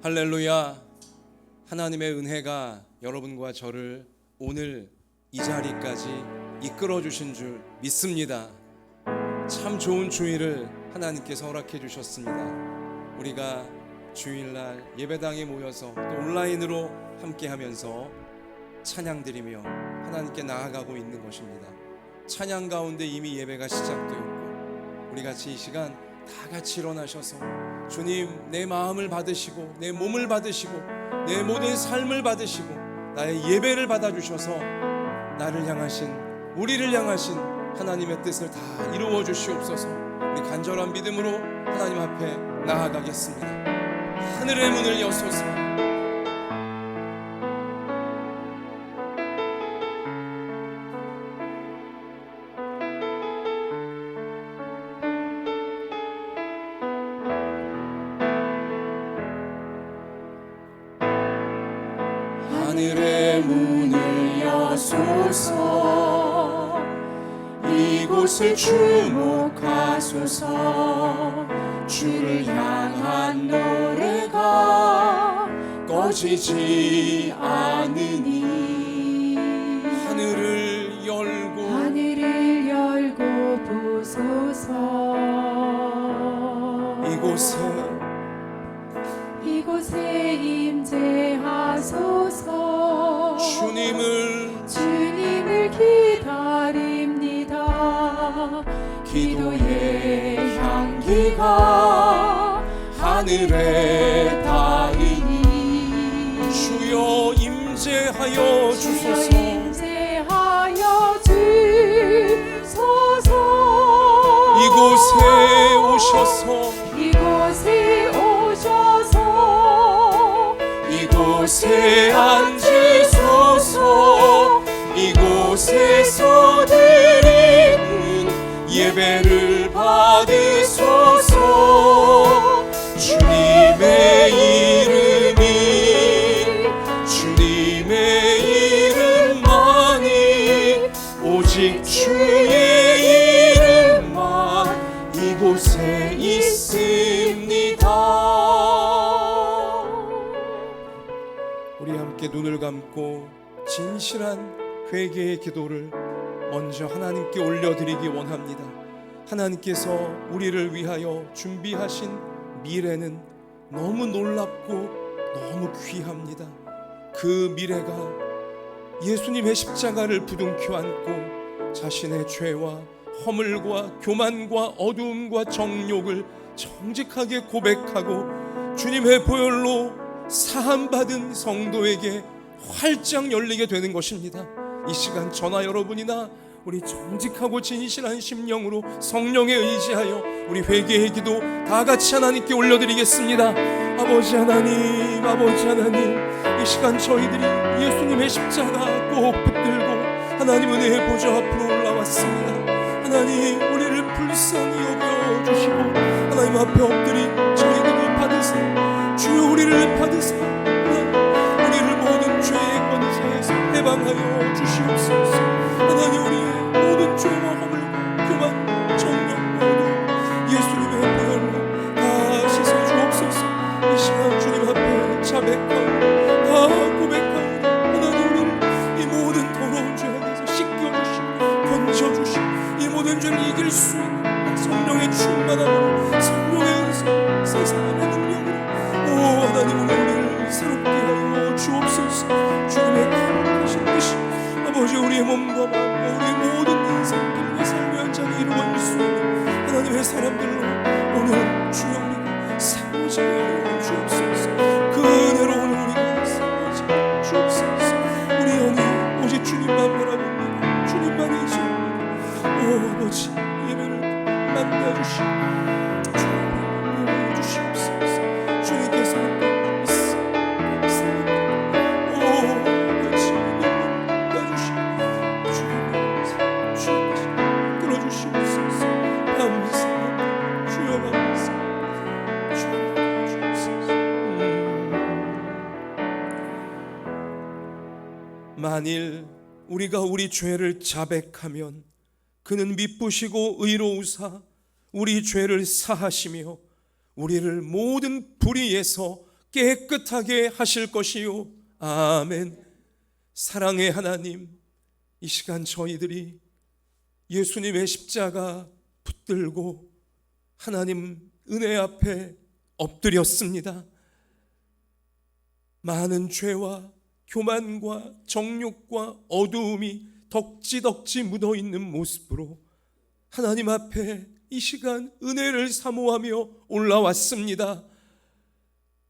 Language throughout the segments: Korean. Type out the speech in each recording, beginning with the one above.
할렐루야. 하나님의 은혜가 여러분과 저를 오늘 이 자리까지 이끌어 주신 줄 믿습니다. 참 좋은 주일을 하나님께서 허락해 주셨습니다. 우리가 주일날 예배당에 모여서 또 온라인으로 함께 하면서 찬양 드리며 하나님께 나아가고 있는 것입니다. 찬양 가운데 이미 예배가 시작되었고, 우리 같이 이 시간 다 같이 일어나셔서 주님, 내 마음을 받으시고 내 몸을 받으시고 내 모든 삶을 받으시고 나의 예배를 받아주셔서 나를 향하신, 우리를 향하신 하나님의 뜻을 다 이루어 주시옵소서. 우리 간절한 믿음으로 하나님 앞에 나아가겠습니다. 하늘의 문을 여소서. 하늘의 문을 여소서. 이곳을 주목하소서. 주를 향한 노래가 꺼지지 않으니 하늘을 열고 보소서. 이곳에 임재하소서. 주님을 기다립니다. 기도의 향기가 하늘에 닿으니 주여 임재하여 주소서. 임재하여 주소서. 이곳에 오셔서 이곳에 앉으소서. 이곳에서 드리는 예배를 받으소서. 주님의 이름만이 오직 주의 이름만 이곳에 있습니다. 우리 함께 눈을 감고 진실한 회개의 기도를 먼저 하나님께 올려드리기 원합니다. 하나님께서 우리를 위하여 준비하신 미래는 너무 놀랍고 너무 귀합니다. 그 미래가 예수님의 십자가를 부둥켜 안고 자신의 죄와 허물과 교만과 어두움과 정욕을 정직하게 고백하고 주님의 보혈로 사함받은 성도에게 활짝 열리게 되는 것입니다. 이 시간 저나 여러분이나 우리 정직하고 진실한 심령으로 성령에 의지하여 우리 회개의 기도 다 같이 하나님께 올려드리겠습니다. 아버지 하나님, 이 시간 저희들이 예수님의 십자가 꼭 붙들고 하나님 은혜의 보좌 앞으로 올라왔습니다. 하나님, 우리를 불쌍히 여겨주시고 하나님 앞에 엎드린 저희들을 받으세요. 주여, 우리를 받으세요. 우리를 모든 죄의 권세에서 해방하여 주시옵소서. 하나님, 우리의 모든 죄와 허물과 교만과 정욕과 어두움 예수님의 보혈로 다 씻어 주옵소서. 이 시간 주님 앞에 자백하고 다 고백하고 하나님, 우리를 이 모든 더러운 죄 안에서 씻겨주시고 건져주시고 이 모든 죄를 이길 수 있는 성령의 충만함으로, 성령의 은사, 세상의 능력으로 하나님, 우리를 새롭게 하여 주옵소서. 주님의 거룩하신 뜻이 아버지 우리의 몸과 마음과 우리의 모든 인생길과 삶의 현장에 이루어질 수 있는 하나님의 사람들로 오늘 주여 우리가 세워지게 하여 주옵소서. 그 은혜로 오늘 우리가 세워지게 하여 주옵소서. 우리 영이 오직 주님만 바라봅니다. 주님만 의지합니다. 아버지, 예배를 만나주시고 주님을 주시옵소서. 주님께서 만일 우리가 우리 죄를 자백하면 그는 미쁘시고 의로우사 우리 죄를 사하시며 우리를 모든 불의에서 깨끗하게 하실 것이요. 아멘. 사랑의 하나님, 이 시간 저희들이 예수님의 십자가 붙들고 하나님 은혜 앞에 엎드렸습니다. 많은 죄와 교만과 정욕과 어두움이 덕지덕지 묻어있는 모습으로 하나님 앞에 이 시간 은혜를 사모하며 올라왔습니다.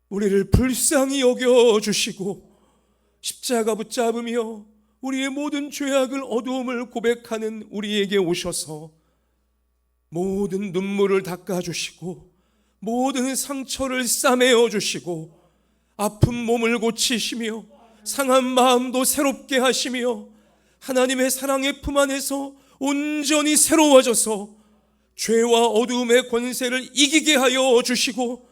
우리를 불쌍히 여겨주시고 십자가 붙잡으며 우리의 모든 죄악을 어두움을 고백하는 우리에게 오셔서 모든 눈물을 닦아주시고 모든 상처를 싸매어 주시고 아픈 몸을 고치시며 상한 마음도 새롭게 하시며 하나님의 사랑의 품 안에서 온전히 새로워져서 죄와 어두움의 권세를 이기게 하여 주시고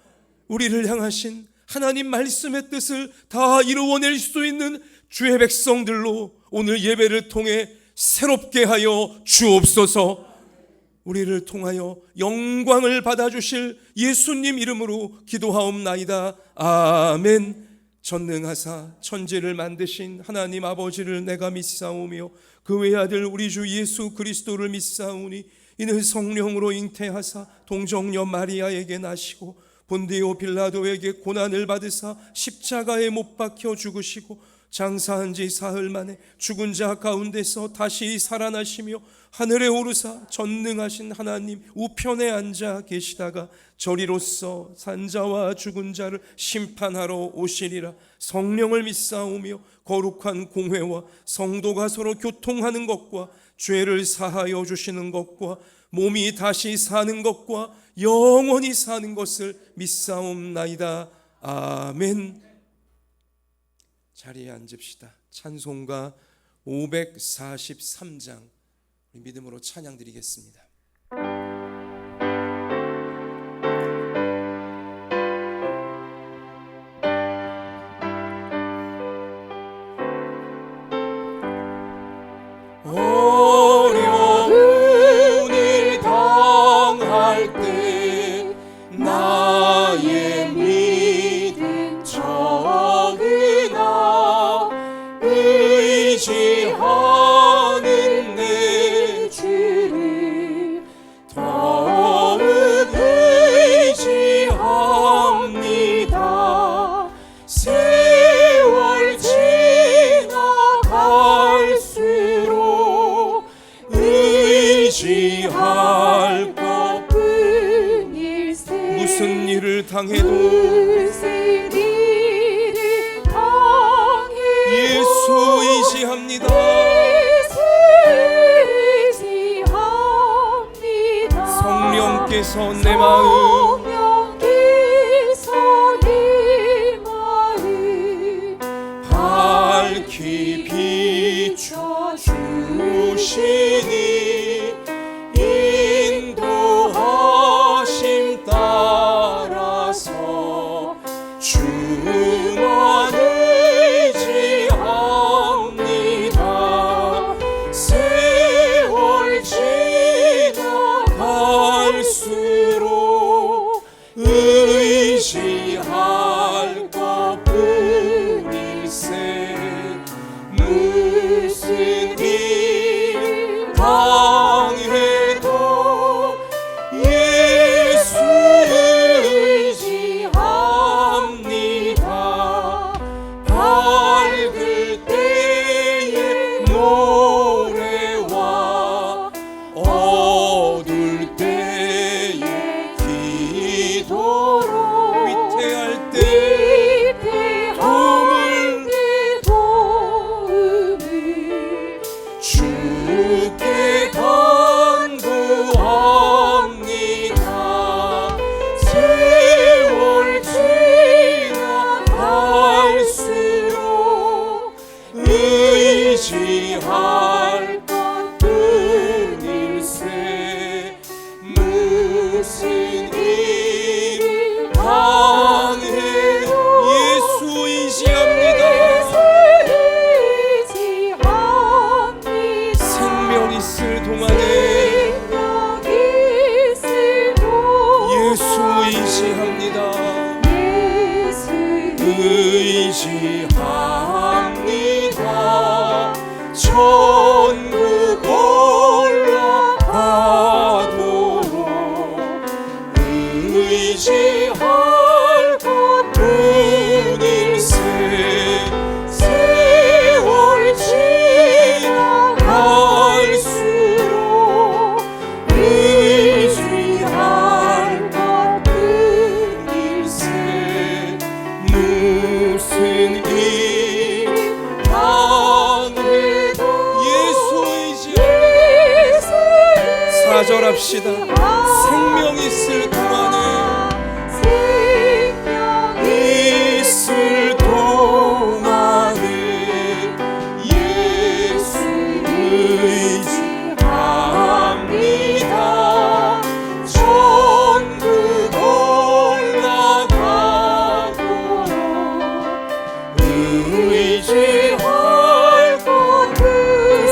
우리를 향하신 하나님 말씀의 뜻을 다 이루어낼 수 있는 주의 백성들로 오늘 예배를 통해 새롭게 하여 주옵소서. 우리를 통하여 영광을 받아주실 예수님 이름으로 기도하옵나이다. 아멘. 전능하사 천지를 만드신 하나님 아버지를 내가 믿사오며 그 외아들 우리 주 예수 그리스도를 믿사오니 이는 성령으로 잉태하사 동정녀 마리아에게 나시고 본디오 빌라도에게 고난을 받으사 십자가에 못 박혀 죽으시고 장사한 지 사흘 만에 죽은 자 가운데서 다시 살아나시며 하늘에 오르사 전능하신 하나님 우편에 앉아 계시다가 저리로서 산자와 죽은 자를 심판하러 오시리라. 성령을 믿사오며 거룩한 공회와 성도가 서로 교통하는 것과 죄를 사하여 주시는 것과 몸이 다시 사는 것과 영원히 사는 것을 믿사옵나이다. 아멘. 자리에 앉읍시다. 찬송가 543장 믿음으로 찬양 드리겠습니다. 어려운 일 당할 때 나의 믿음 적으나 의지하는 내 주를 더욱 의지합니다. 세월 지나갈수록 의지할 것뿐일세. 무슨 일을 당해도 무슨 일을 당해도 예수 의지합니다. 예수 의지합니다. 성령께서 내 마음 성령께서 내 마음 밝히 비춰주시니 인도하심 따라서 주만 의지합니다. 세월 지나갈수록 의지할 것뿐일세. 무슨 일 당해도 예수 의지합니다. 일 당해도 예수 의지합니다. 사절합시다. 생명 있을 동안에 예수 의지합니다. 천국 올라가도록 의지할 것들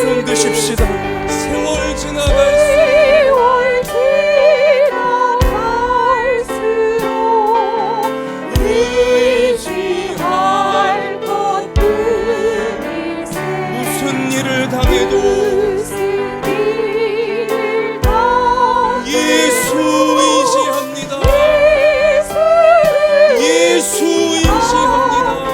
손 드십시다. 세월 지나갈수록 의지할 것들이 무슨 일을 당해도 예수 의지합니다. 예수 의지합니다.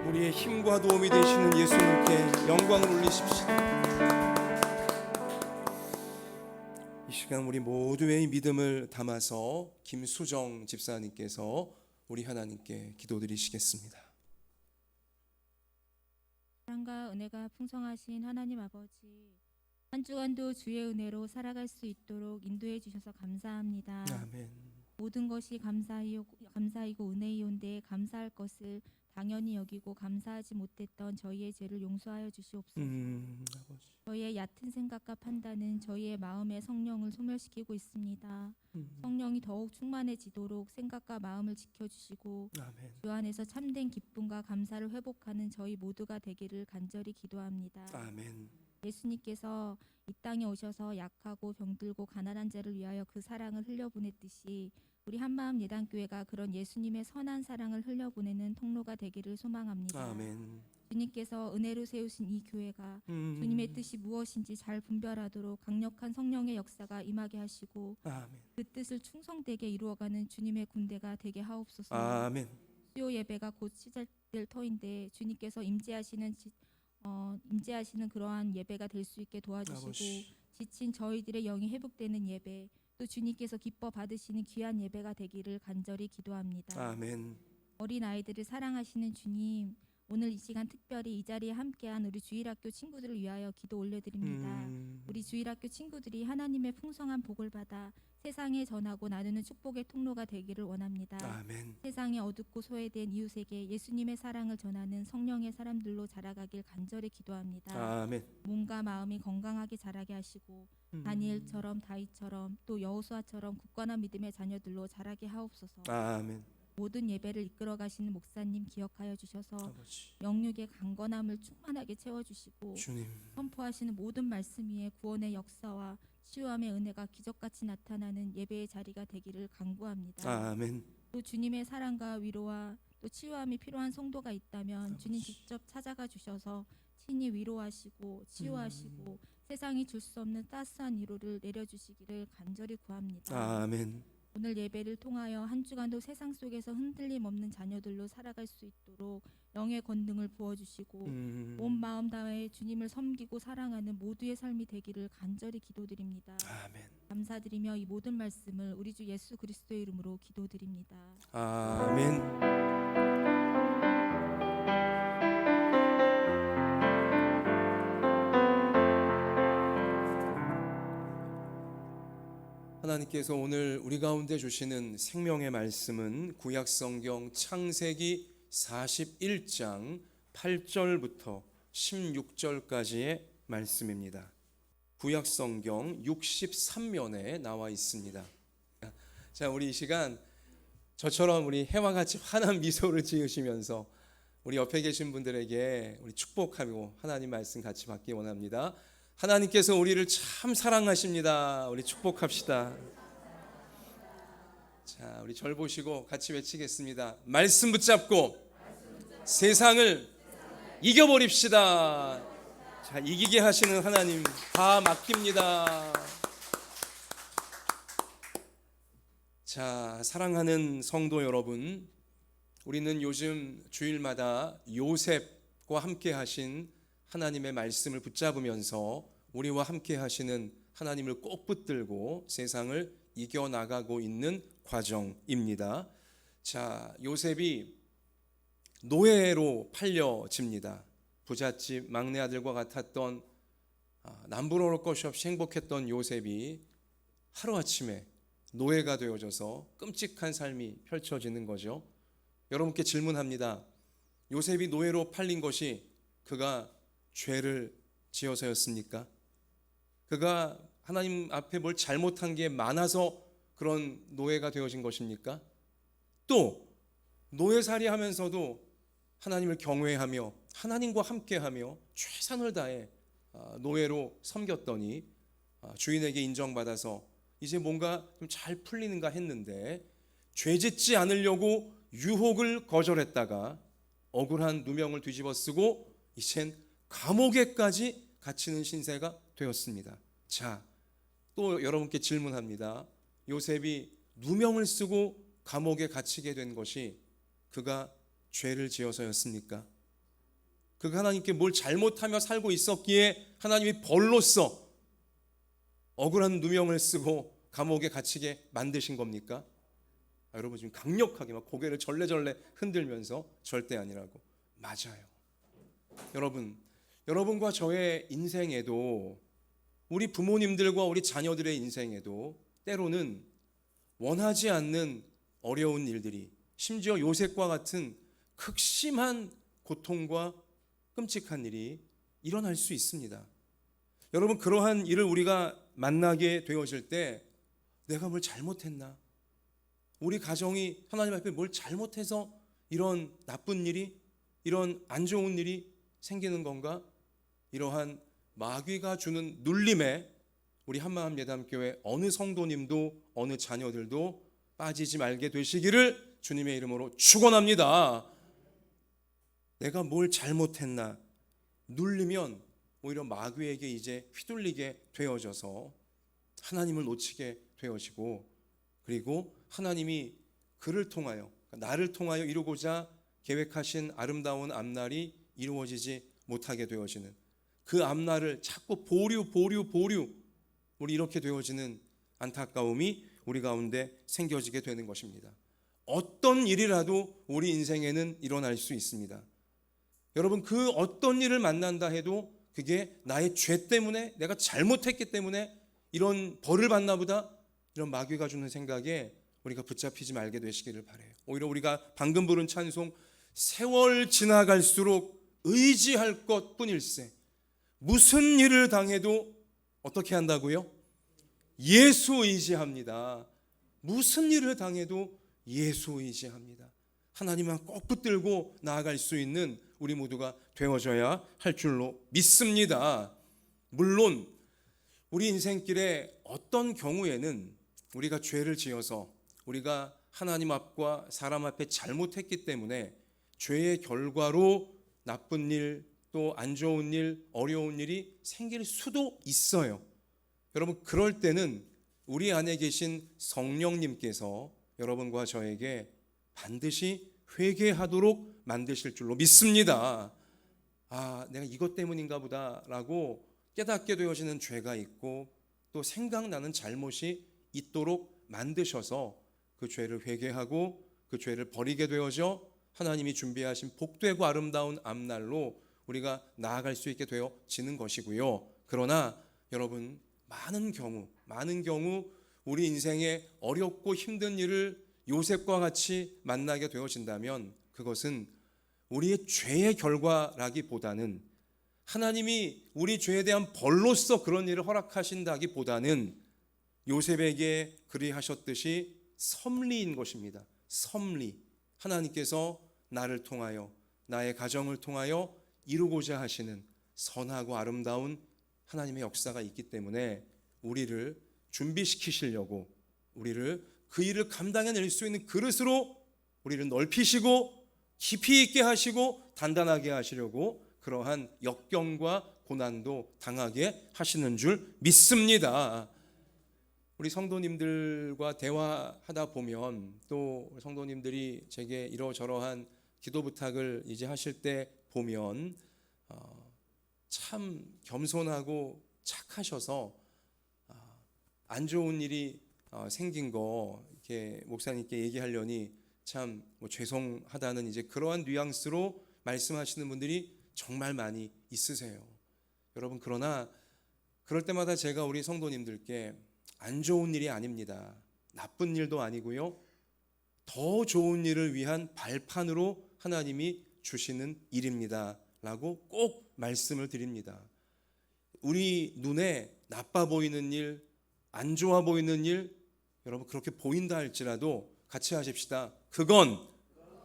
우리의 힘과 도움이 되시는 예수님께 영광을 올리십시오. 이 시간 우리 모두의 믿음을 담아서 김수정 집사님께서 우리 하나님께 기도드리시겠습니다. 사랑과 은혜가 풍성하신 하나님 아버지, 한 주간도 주의 은혜로 살아갈 수 있도록 인도해 주셔서 감사합니다. 아멘. 모든 것이 감사이고 은혜이온데 감사할 것을 당연히 여기고 감사하지 못했던 저희의 죄를 용서하여 주시옵소서. 아버지. 저희의 얕은 생각과 판단은 저희의 마음의 성령을 소멸시키고 있습니다. 성령이 더욱 충만해지도록 생각과 마음을 지켜주시고 아멘. 주 안에서 참된 기쁨과 감사를 회복하는 저희 모두가 되기를 간절히 기도합니다. 아멘. 예수님께서 이 땅에 오셔서 약하고 병들고 가난한 자를 위하여 그 사랑을 흘려보냈듯이 우리 한마음 예단교회가 그런 예수님의 선한 사랑을 흘려보내는 통로가 되기를 소망합니다. 아멘. 주님께서 은혜로 세우신 이 교회가 주님의 뜻이 무엇인지 잘 분별하도록 강력한 성령의 역사가 임하게 하시고 아멘. 그 뜻을 충성되게 이루어가는 주님의 군대가 되게 하옵소서. 아멘. 수요 예배가 곧 시작될 터인데 주님께서 임재하시는 그러한 예배가 될 수 있게 도와주시고 아버지. 지친 저희들의 영이 회복되는 예배, 또 주님께서 기뻐 받으시는 귀한 예배가 되기를 간절히 기도합니다. 아멘. 어린 아이들을 사랑하시는 주님, 오늘 이 시간 특별히 이 자리에 함께한 우리 주일학교 친구들을 위하여 기도 올려드립니다. 우리 주일학교 친구들이 하나님의 풍성한 복을 받아 세상에 전하고 나누는 축복의 통로가 되기를 원합니다. 아멘. 세상에 어둡고 소외된 이웃에게 예수님의 사랑을 전하는 성령의 사람들로 자라가길 간절히 기도합니다. 아멘. 몸과 마음이 건강하게 자라게 하시고 다니엘처럼 다윗처럼 또 여호수아처럼 굳건한 믿음의 자녀들로 자라게 하옵소서. 아멘. 모든 예배를 이끌어 가시는 목사님 기억하여 주셔서 아버지. 영육의 강건함을 충만하게 채워주시고 주님. 선포하시는 모든 말씀 위에 구원의 역사와 치유함의 은혜가 기적같이 나타나는 예배의 자리가 되기를 간구합니다. 아멘. 또 주님의 사랑과 위로와 또 치유함이 필요한 성도가 있다면 아버지. 주님 직접 찾아가 주셔서 친히 위로하시고 치유하시고 세상이 줄 수 없는 따스한 위로를 내려주시기를 간절히 구합니다. 아멘. 오늘 예배를 통하여 한 주간도 세상 속에서 흔들림 없는 자녀들로 살아갈 수 있도록 영의 권능을 부어주시고 온 마음 다해 주님을 섬기고 사랑하는 모두의 삶이 되기를 간절히 기도드립니다. 아멘. 감사드리며 이 모든 말씀을 우리 주 예수 그리스도의 이름으로 기도드립니다. 아멘. 하나님께서 오늘 우리 가운데 주시는 생명의 말씀은 구약성경 창세기 41장 8절부터 16절까지의 말씀입니다. 구약성경 63면에 나와 있습니다. 자, 우리 이 시간 저처럼 우리 해와 같이 환한 미소를 지으시면서 우리 옆에 계신 분들에게 우리 축복하고 하나님 말씀 같이 받기 원합니다. 하나님께서 우리를 참 사랑하십니다. 우리 축복합시다. 자, 우리 절 보시고 같이 외치겠습니다. 말씀 붙잡고 세상을 이겨버립시다. 자, 이기게 하시는 하나님 다 맡깁니다. 자, 사랑하는 성도 여러분, 우리는 요즘 주일마다 요셉과 함께 하신 하나님의 말씀을 붙잡으면서 우리와 함께 하시는 하나님을 꼭 붙들고 세상을 이겨나가고 있는 과정입니다. 자, 요셉이 노예로 팔려집니다. 부잣집 막내 아들과 같았던 남부러울 것이 없이 행복했던 요셉이 하루아침에 노예가 되어져서 끔찍한 삶이 펼쳐지는 거죠. 여러분께 질문합니다. 요셉이 노예로 팔린 것이 그가 죄를 지어서였습니까? 그가 하나님 앞에 뭘 잘못한 게 많아서 그런 노예가 되어진 것입니까? 또 노예살이 하면서도 하나님을 경외하며 하나님과 함께하며 최선을 다해 노예로 섬겼더니 주인에게 인정받아서 이제 뭔가 좀 잘 풀리는가 했는데 죄짓지 않으려고 유혹을 거절했다가 억울한 누명을 뒤집어 쓰고 이젠 감옥에까지 갇히는 신세가 되었습니다. 자, 또 여러분께 질문합니다. 요셉이 누명을 쓰고 감옥에 갇히게 된 것이 그가 죄를 지어서였습니까? 그가 하나님께 뭘 잘못하며 살고 있었기에 하나님이 벌로써 억울한 누명을 쓰고 감옥에 갇히게 만드신 겁니까? 여러분 지금 강력하게 막 고개를 절레절레 흔들면서 절대 아니라고. 맞아요. 여러분과 저의 인생에도 우리 부모님들과 우리 자녀들의 인생에도 때로는 원하지 않는 어려운 일들이 심지어 요셉과 같은 극심한 고통과 끔찍한 일이 일어날 수 있습니다. 여러분 그러한 일을 우리가 만나게 되어질 때 내가 뭘 잘못했나? 우리 가정이 하나님 앞에 뭘 잘못해서 이런 나쁜 일이 이런 안 좋은 일이 생기는 건가? 이러한 마귀가 주는 눌림에 우리 한마음 예담교회 어느 성도님도 어느 자녀들도 빠지지 말게 되시기를 주님의 이름으로 축원합니다. 내가 뭘 잘못했나? 눌리면 오히려 마귀에게 이제 휘둘리게 되어져서 하나님을 놓치게 되어지고 그리고 하나님이 그를 통하여 나를 통하여 이루고자 계획하신 아름다운 앞날이 이루어지지 못하게 되어지는 그 앞날을 자꾸 보류 우리 이렇게 되어지는 안타까움이 우리 가운데 생겨지게 되는 것입니다. 어떤 일이라도 우리 인생에는 일어날 수 있습니다. 여러분 그 어떤 일을 만난다 해도 그게 나의 죄 때문에 내가 잘못했기 때문에 이런 벌을 받나 보다 이런 마귀가 주는 생각에 우리가 붙잡히지 말게 되시기를 바라요. 오히려 우리가 방금 부른 찬송 세월 지나갈수록 의지할 것뿐일세 무슨 일을 당해도 어떻게 한다고요? 예수 의지합니다. 무슨 일을 당해도 예수 의지합니다. 하나님만 꼭 붙들고 나아갈 수 있는 우리 모두가 되어져야 할 줄로 믿습니다. 물론 우리 인생길에 어떤 경우에는 우리가 죄를 지어서 우리가 하나님 앞과 사람 앞에 잘못했기 때문에 죄의 결과로 나쁜 일 또 안 좋은 일 어려운 일이 생길 수도 있어요. 여러분 그럴 때는 우리 안에 계신 성령님께서 여러분과 저에게 반드시 회개하도록 만드실 줄로 믿습니다. 내가 이것 때문인가 보다라고 깨닫게 되어지는 죄가 있고 또 생각나는 잘못이 있도록 만드셔서 그 죄를 회개하고 그 죄를 버리게 되어져 하나님이 준비하신 복되고 아름다운 앞날로 우리가 나아갈 수 있게 되어지는 것이고요. 그러나 여러분 많은 경우 우리 인생에 어렵고 힘든 일을 요셉과 같이 만나게 되어진다면 그것은 우리의 죄의 결과라기보다는 하나님이 우리 죄에 대한 벌로서 그런 일을 허락하신다기보다는 요셉에게 그리하셨듯이 섭리인 것입니다. 섭리. 하나님께서 나를 통하여 나의 가정을 통하여 이루고자 하시는 선하고 아름다운 하나님의 역사가 있기 때문에 우리를 준비시키시려고 우리를 그 일을 감당해낼 수 있는 그릇으로 우리를 넓히시고 깊이 있게 하시고 단단하게 하시려고 그러한 역경과 고난도 당하게 하시는 줄 믿습니다. 우리 성도님들과 대화하다 보면 또 성도님들이 제게 이러저러한 기도 부탁을 이제 하실 때 보면 참 겸손하고 착하셔서 안 좋은 일이 생긴 거 이렇게 목사님께 얘기하려니 참 죄송하다는 이제 그러한 뉘앙스로 말씀하시는 분들이 정말 많이 있으세요. 여러분, 그러나 그럴 때마다 제가 우리 성도님들께 안 좋은 일이 아닙니다. 나쁜 일도 아니고요. 더 좋은 일을 위한 발판으로 하나님이 주시는 일입니다. 라고 꼭 말씀을 드립니다. 우리 눈에 나빠 보이는 일, 안 좋아 보이는 일, 여러분 그렇게 보인다 할지라도 같이 하십시다. 그건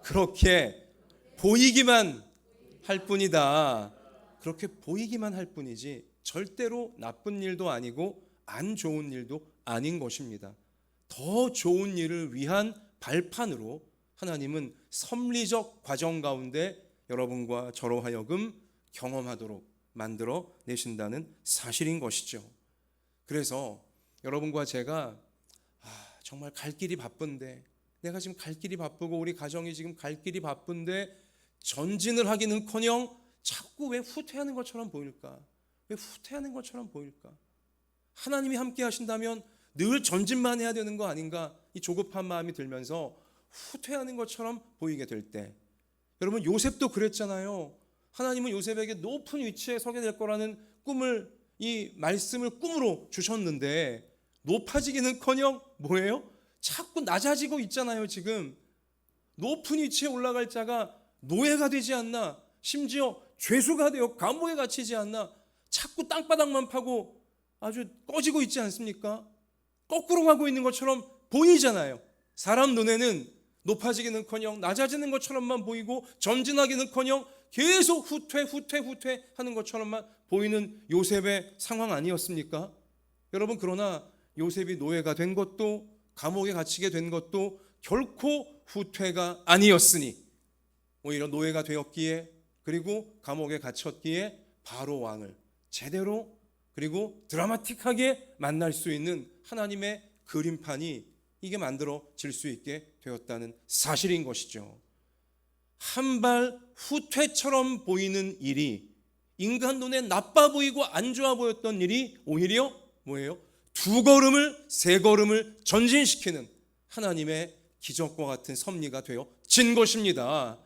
그렇게 보이기만 할 뿐이다. 그렇게 보이기만 할 뿐이지 절대로 나쁜 일도 아니고 안 좋은 일도 아닌 것입니다. 더 좋은 일을 위한 발판으로 하나님은 섭리적 과정 가운데 여러분과 저로 하여금 경험하도록 만들어 내신다는 사실인 것이죠. 그래서 여러분과 제가 정말 갈 길이 바쁜데, 내가 지금 갈 길이 바쁘고 우리 가정이 지금 갈 길이 바쁜데 전진을 하기는커녕 자꾸 왜 후퇴하는 것처럼 보일까? 왜 후퇴하는 것처럼 보일까? 하나님이 함께 하신다면 늘 전진만 해야 되는 거 아닌가? 이 조급한 마음이 들면서 후퇴하는 것처럼 보이게 될 때, 여러분 요셉도 그랬잖아요. 하나님은 요셉에게 높은 위치에 서게 될 거라는 꿈을, 이 말씀을 꿈으로 주셨는데 높아지기는커녕 뭐예요? 자꾸 낮아지고 있잖아요. 지금 높은 위치에 올라갈 자가 노예가 되지 않나, 심지어 죄수가 되어 감옥에 갇히지 않나, 자꾸 땅바닥만 파고 아주 꺼지고 있지 않습니까? 거꾸로 가고 있는 것처럼 보이잖아요. 사람 눈에는 높아지기는커녕 낮아지는 것처럼만 보이고 전진하기는커녕 계속 후퇴 하는 것처럼만 보이는 요셉의 상황 아니었습니까? 여러분, 그러나 요셉이 노예가 된 것도 감옥에 갇히게 된 것도 결코 후퇴가 아니었으니, 오히려 노예가 되었기에, 그리고 감옥에 갇혔기에 바로 왕을 제대로 그리고 드라마틱하게 만날 수 있는 하나님의 그림판이 이게 만들어질 수 있게 되었다는 사실인 것이죠. 한 발 후퇴처럼 보이는 일이, 인간 눈에 나빠 보이고 안 좋아 보였던 일이 오히려 뭐예요? 두 걸음을, 세 걸음을 전진시키는 하나님의 기적과 같은 섭리가 되어진 것입니다.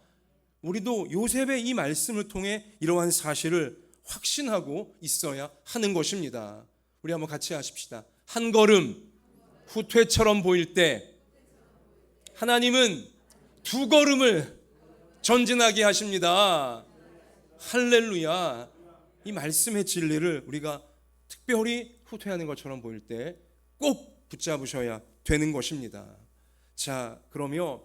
우리도 요셉의 이 말씀을 통해 이러한 사실을 확신하고 있어야 하는 것입니다. 우리 한번 같이 하십시다. 한 걸음 후퇴처럼 보일 때 하나님은 두 걸음을 전진하게 하십니다. 할렐루야. 이 말씀의 진리를 우리가 특별히 후퇴하는 것처럼 보일 때 꼭 붙잡으셔야 되는 것입니다. 자, 그러면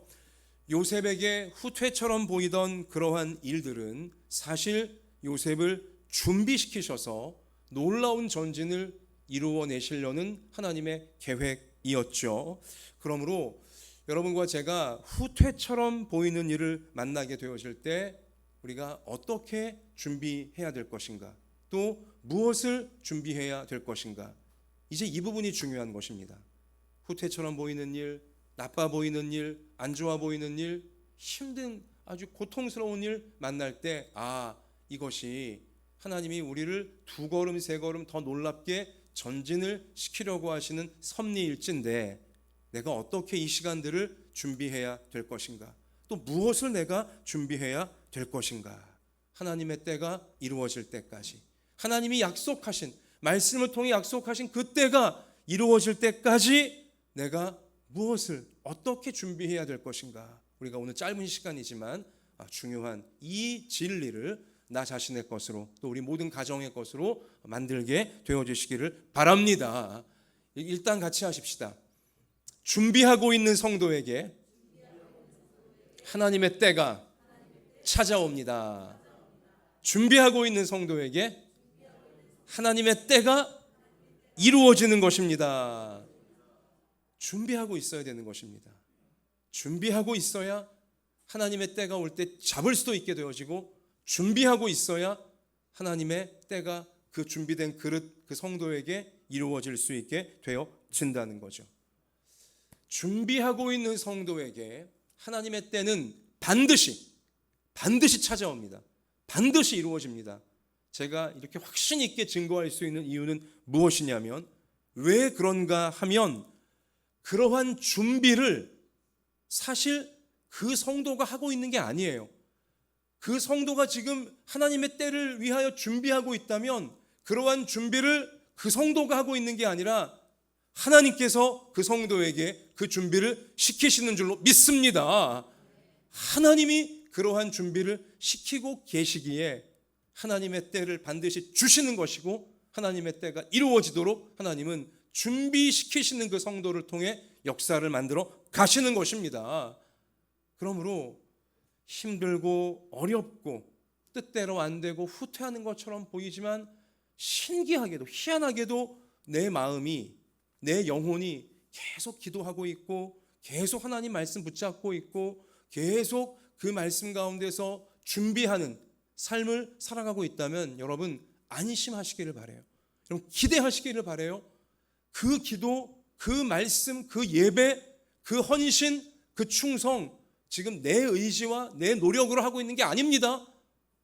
요셉에게 후퇴처럼 보이던 그러한 일들은 사실 요셉을 준비시키셔서 놀라운 전진을 이루어내시려는 하나님의 계획이었죠. 그러므로 여러분과 제가 후퇴처럼 보이는 일을 만나게 되어질 때 우리가 어떻게 준비해야 될 것인가, 또 무엇을 준비해야 될 것인가, 이제 이 부분이 중요한 것입니다. 후퇴처럼 보이는 일, 나빠 보이는 일, 안 좋아 보이는 일, 힘든 아주 고통스러운 일 만날 때 이것이 하나님이 우리를 두 걸음 세 걸음 더 놀랍게 전진을 시키려고 하시는 섭리일진데, 내가 어떻게 이 시간들을 준비해야 될 것인가, 또 무엇을 내가 준비해야 될 것인가, 하나님의 때가 이루어질 때까지, 하나님이 약속하신, 말씀을 통해 약속하신 그 때가 이루어질 때까지 내가 무엇을 어떻게 준비해야 될 것인가, 우리가 오늘 짧은 시간이지만 중요한 이 진리를 나 자신의 것으로, 또 우리 모든 가정의 것으로 만들게 되어주시기를 바랍니다. 일단 같이 하십시다. 준비하고 있는 성도에게 하나님의 때가 찾아옵니다. 준비하고 있는 성도에게 하나님의 때가 이루어지는 것입니다. 준비하고 있어야 되는 것입니다. 준비하고 있어야 하나님의 때가 올 때 잡을 수도 있게 되어지고, 준비하고 있어야 하나님의 때가 그 준비된 그릇, 그 성도에게 이루어질 수 있게 되어진다는 거죠. 준비하고 있는 성도에게 하나님의 때는 반드시 찾아옵니다. 반드시 이루어집니다. 제가 이렇게 확신 있게 증거할 수 있는 이유는 무엇이냐면, 왜 그런가 하면 그러한 준비를 사실 그 성도가 하고 있는 게 아니에요. 그 성도가 지금 하나님의 때를 위하여 준비하고 있다면 그러한 준비를 그 성도가 하고 있는 게 아니라 하나님께서 그 성도에게 그 준비를 시키시는 줄로 믿습니다. 하나님이 그러한 준비를 시키고 계시기에 하나님의 때를 반드시 주시는 것이고, 하나님의 때가 이루어지도록 하나님은 준비시키시는 그 성도를 통해 역사를 만들어 가시는 것입니다. 그러므로 힘들고 어렵고 뜻대로 안 되고 후퇴하는 것처럼 보이지만, 신기하게도 희한하게도 내 마음이, 내 영혼이 계속 기도하고 있고 계속 하나님 말씀 붙잡고 있고 계속 그 말씀 가운데서 준비하는 삶을 살아가고 있다면 여러분 안심하시기를 바라요. 여러분 기대하시기를 바라요. 그 기도, 그 말씀, 그 예배, 그 헌신, 그 충성, 지금 내 의지와 내 노력으로 하고 있는 게 아닙니다.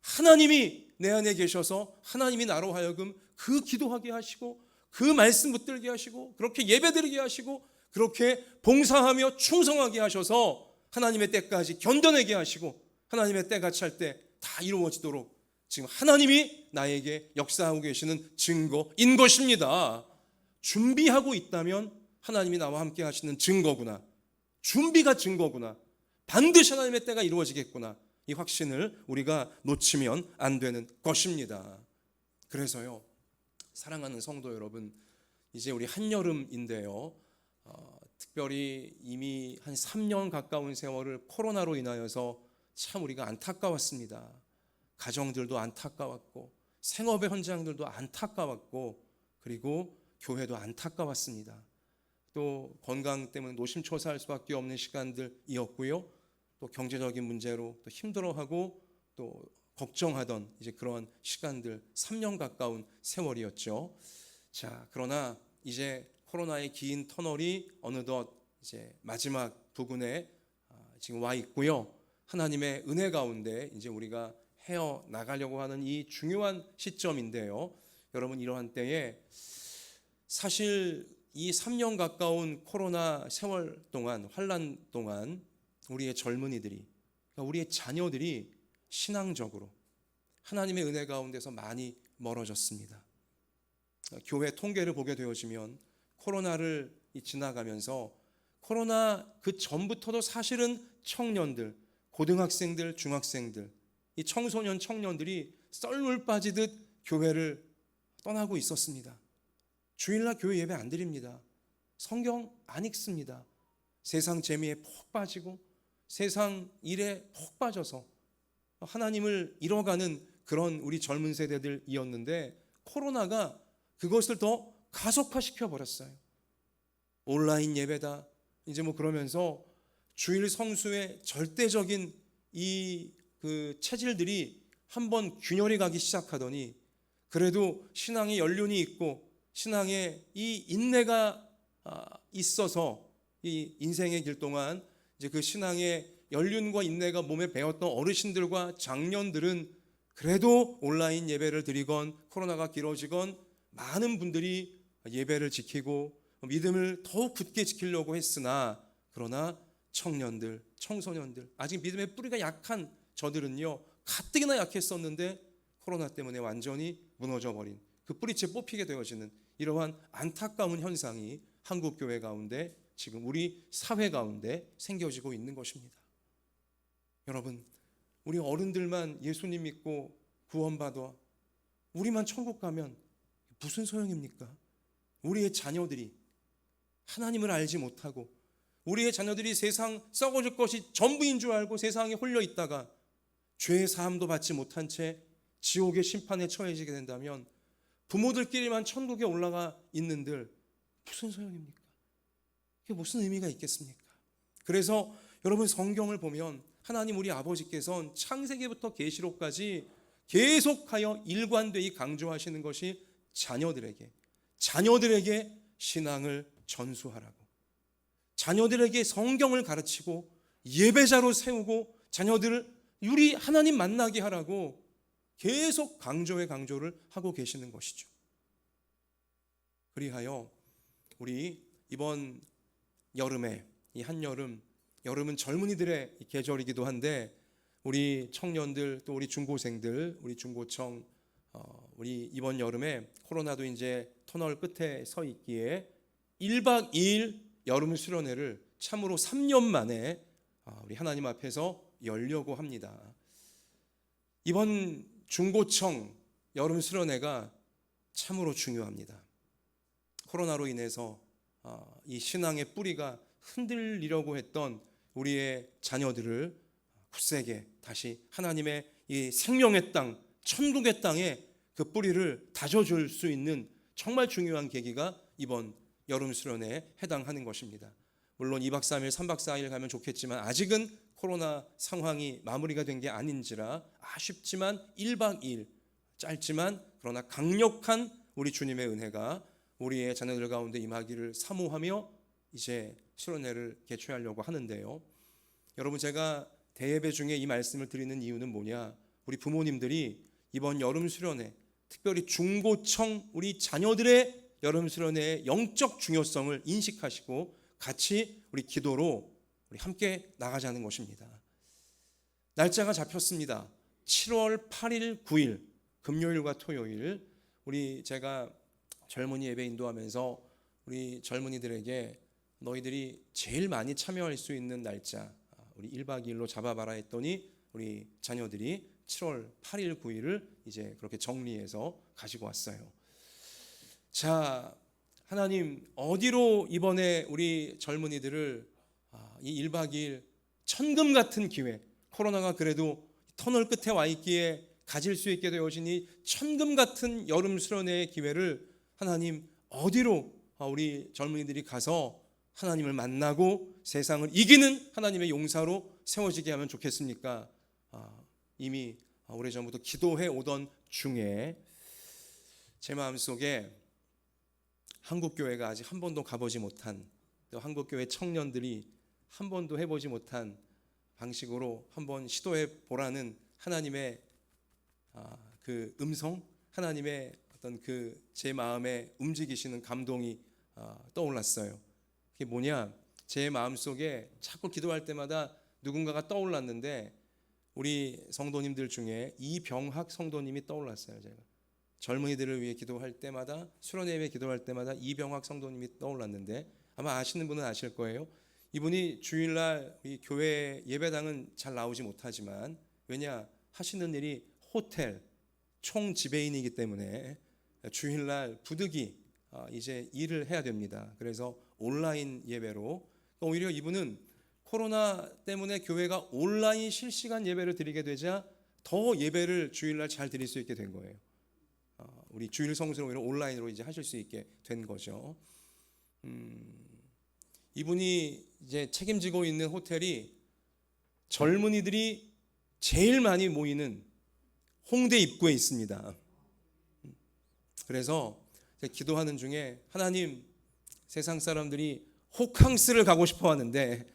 하나님이 내 안에 계셔서 하나님이 나로 하여금 그 기도하게 하시고 그 말씀 붙들게 하시고 그렇게 예배드리게 하시고 그렇게 봉사하며 충성하게 하셔서 하나님의 때까지 견뎌내게 하시고 하나님의 때가 찰 때 다 이루어지도록 지금 하나님이 나에게 역사하고 계시는 증거인 것입니다. 준비하고 있다면 하나님이 나와 함께 하시는 증거구나. 준비가 증거구나. 반드시 하나님의 때가 이루어지겠구나. 이 확신을 우리가 놓치면 안 되는 것입니다. 그래서요, 사랑하는 성도 여러분, 이제 우리 한여름인데요, 특별히 이미 한 3년 가까운 세월을 코로나로 인하여서 참 우리가 안타까웠습니다. 가정들도 안타까웠고 생업의 현장들도 안타까웠고 그리고 교회도 안타까웠습니다. 또 건강 때문에 노심초사할 수밖에 없는 시간들이었고요. 또 경제적인 문제로 또 힘들어하고 또 걱정하던 이제 그런 시간들, 3년 가까운 세월이었죠. 자, 그러나 이제 코로나의 긴 터널이 어느덧 이제 마지막 부근에 지금 와 있고요. 하나님의 은혜 가운데 이제 우리가 헤어 나가려고 하는 이 중요한 시점인데요. 여러분, 이러한 때에 사실 이 3년 가까운 코로나 세월 동안, 환란 동안 우리의 젊은이들이, 그러니까 우리의 자녀들이 신앙적으로 하나님의 은혜 가운데서 많이 멀어졌습니다. 교회 통계를 보게 되어지면 코로나를 지나가면서 코로나 그 전부터도 사실은 청년들, 고등학생들, 중학생들, 이 청소년 청년들이 썰물 빠지듯 교회를 떠나고 있었습니다. 주일날 교회 예배 안 드립니다. 성경 안 읽습니다. 세상 재미에 푹 빠지고 세상 일에 푹 빠져서 하나님을 잃어가는 그런 우리 젊은 세대들이었는데 코로나가 그것을 더 가속화시켜 버렸어요. 온라인 예배다 이제 뭐 그러면서 주일 성수의 절대적인 이 그 체질들이 한번 균열이 가기 시작하더니 그래도 신앙의 연륜이 있고 신앙의 이 인내가 있어서 이 인생의 길 동안 이제 그 신앙의 연륜과 인내가 몸에 배었던 어르신들과 장년들은 그래도 온라인 예배를 드리건 코로나가 길어지건 많은 분들이 예배를 지키고 믿음을 더욱 굳게 지키려고 했으나 그러나 청년들, 청소년들, 아직 믿음의 뿌리가 약한 저들은요 가뜩이나 약했었는데 코로나 때문에 완전히 무너져버린 그 뿌리채 뽑히게 되어지는 이러한 안타까운 현상이 한국 교회 가운데 지금 우리 사회 가운데 생겨지고 있는 것입니다. 여러분, 우리 어른들만 예수님 믿고 구원받아 우리만 천국 가면 무슨 소용입니까? 우리의 자녀들이 하나님을 알지 못하고 우리의 자녀들이 세상 썩어질 것이 전부인 줄 알고 세상에 홀려 있다가 죄의 사함도 받지 못한 채 지옥의 심판에 처해지게 된다면 부모들끼리만 천국에 올라가 있는들 무슨 소용입니까? 그게 무슨 의미가 있겠습니까? 그래서 여러분 성경을 보면 하나님 우리 아버지께서는 창세기부터 계시록까지 계속하여 일관되이 강조하시는 것이 자녀들에게 신앙을 전수하라고, 자녀들에게 성경을 가르치고 예배자로 세우고 자녀들을 우리 하나님 만나게 하라고 계속 강조를 하고 계시는 것이죠. 그리하여 우리 이번 여름에 이 한여름, 여름은 젊은이들의 계절이기도 한데 우리 청년들 또 우리 중고생들, 우리 중고청 우리 이번 여름에 코로나도 이제 터널 끝에 서 있기에 1박 2일 여름 수련회를 참으로 3년 만에 우리 하나님 앞에서 열려고 합니다. 이번 중고청 여름 수련회가 참으로 중요합니다. 코로나로 인해서 이 신앙의 뿌리가 흔들리려고 했던 우리의 자녀들을 굳세게 다시 하나님의 이 생명의 땅, 천국의 땅에 그 뿌리를 다져줄 수 있는 정말 중요한 계기가 이번 여름 수련회에 해당하는 것입니다. 물론 2박 3일, 3박 4일 가면 좋겠지만 아직은 코로나 상황이 마무리가 된 게 아닌지라 아쉽지만 1박 2일 짧지만 그러나 강력한 우리 주님의 은혜가 우리의 자녀들 가운데 임하기를 사모하며 이제 수련회를 개최하려고 하는데요. 여러분, 제가 대예배 중에 이 말씀을 드리는 이유는 뭐냐? 우리 부모님들이 이번 여름 수련회, 특별히 중고청 우리 자녀들의 여름 수련회의 영적 중요성을 인식하시고 같이 우리 기도로 우리 함께 나가자는 것입니다. 날짜가 잡혔습니다. 7월 8일, 9일 금요일과 토요일 우리 제가 젊은이 예배 인도하면서 우리 젊은이들에게 너희들이 제일 많이 참여할 수 있는 날짜 우리 1박 2일로 잡아봐라 했더니 우리 자녀들이 7월 8일, 9일을 이제 그렇게 정리해서 가지고 왔어요. 자, 하나님 어디로 이번에 우리 젊은이들을 이 1박 2일 천금 같은 기회, 코로나가 그래도 터널 끝에 와 있기에 가질 수 있게 되어지니 천금 같은 여름 수련회의 기회를 하나님 어디로 우리 젊은이들이 가서 하나님을 만나고 세상을 이기는 하나님의 용사로 세워지게 하면 좋겠습니까? 이미 오래전부터 기도해 오던 중에 제 마음속에 한국교회가 아직 한 번도 가보지 못한, 또 한국교회 청년들이 한 번도 해보지 못한 방식으로 한번 시도해 보라는 하나님의 그 음성, 하나님의 어떤 그 제 마음에 움직이시는 감동이 떠올랐어요. 그게 뭐냐? 제 마음속에 자꾸 기도할 때마다 누군가가 떠올랐는데 우리 성도님들 중에 이병학 성도님이 떠올랐어요. 제가 젊은이들을 위해 기도할 때마다, 수련회 예배 기도할 때마다 이병학 성도님이 떠올랐는데 아마 아시는 분은 아실 거예요. 이분이 주일날 이 교회 예배당은 잘 나오지 못하지만 왜냐? 하시는 일이 호텔 총 지배인이기 때문에 주일날 부득이 이제 일을 해야 됩니다. 그래서 온라인 예배로, 오히려 이분은 코로나 때문에 교회가 온라인 실시간 예배를 드리게 되자 더 예배를 주일날 잘 드릴 수 있게 된 거예요. 우리 주일 성수는 오히려 온라인으로 이제 하실 수 있게 된 거죠. 이분이 이제 책임지고 있는 호텔이 젊은이들이 제일 많이 모이는 홍대 입구에 있습니다. 그래서 기도하는 중에 하나님, 세상 사람들이 호캉스를 가고 싶어 하는데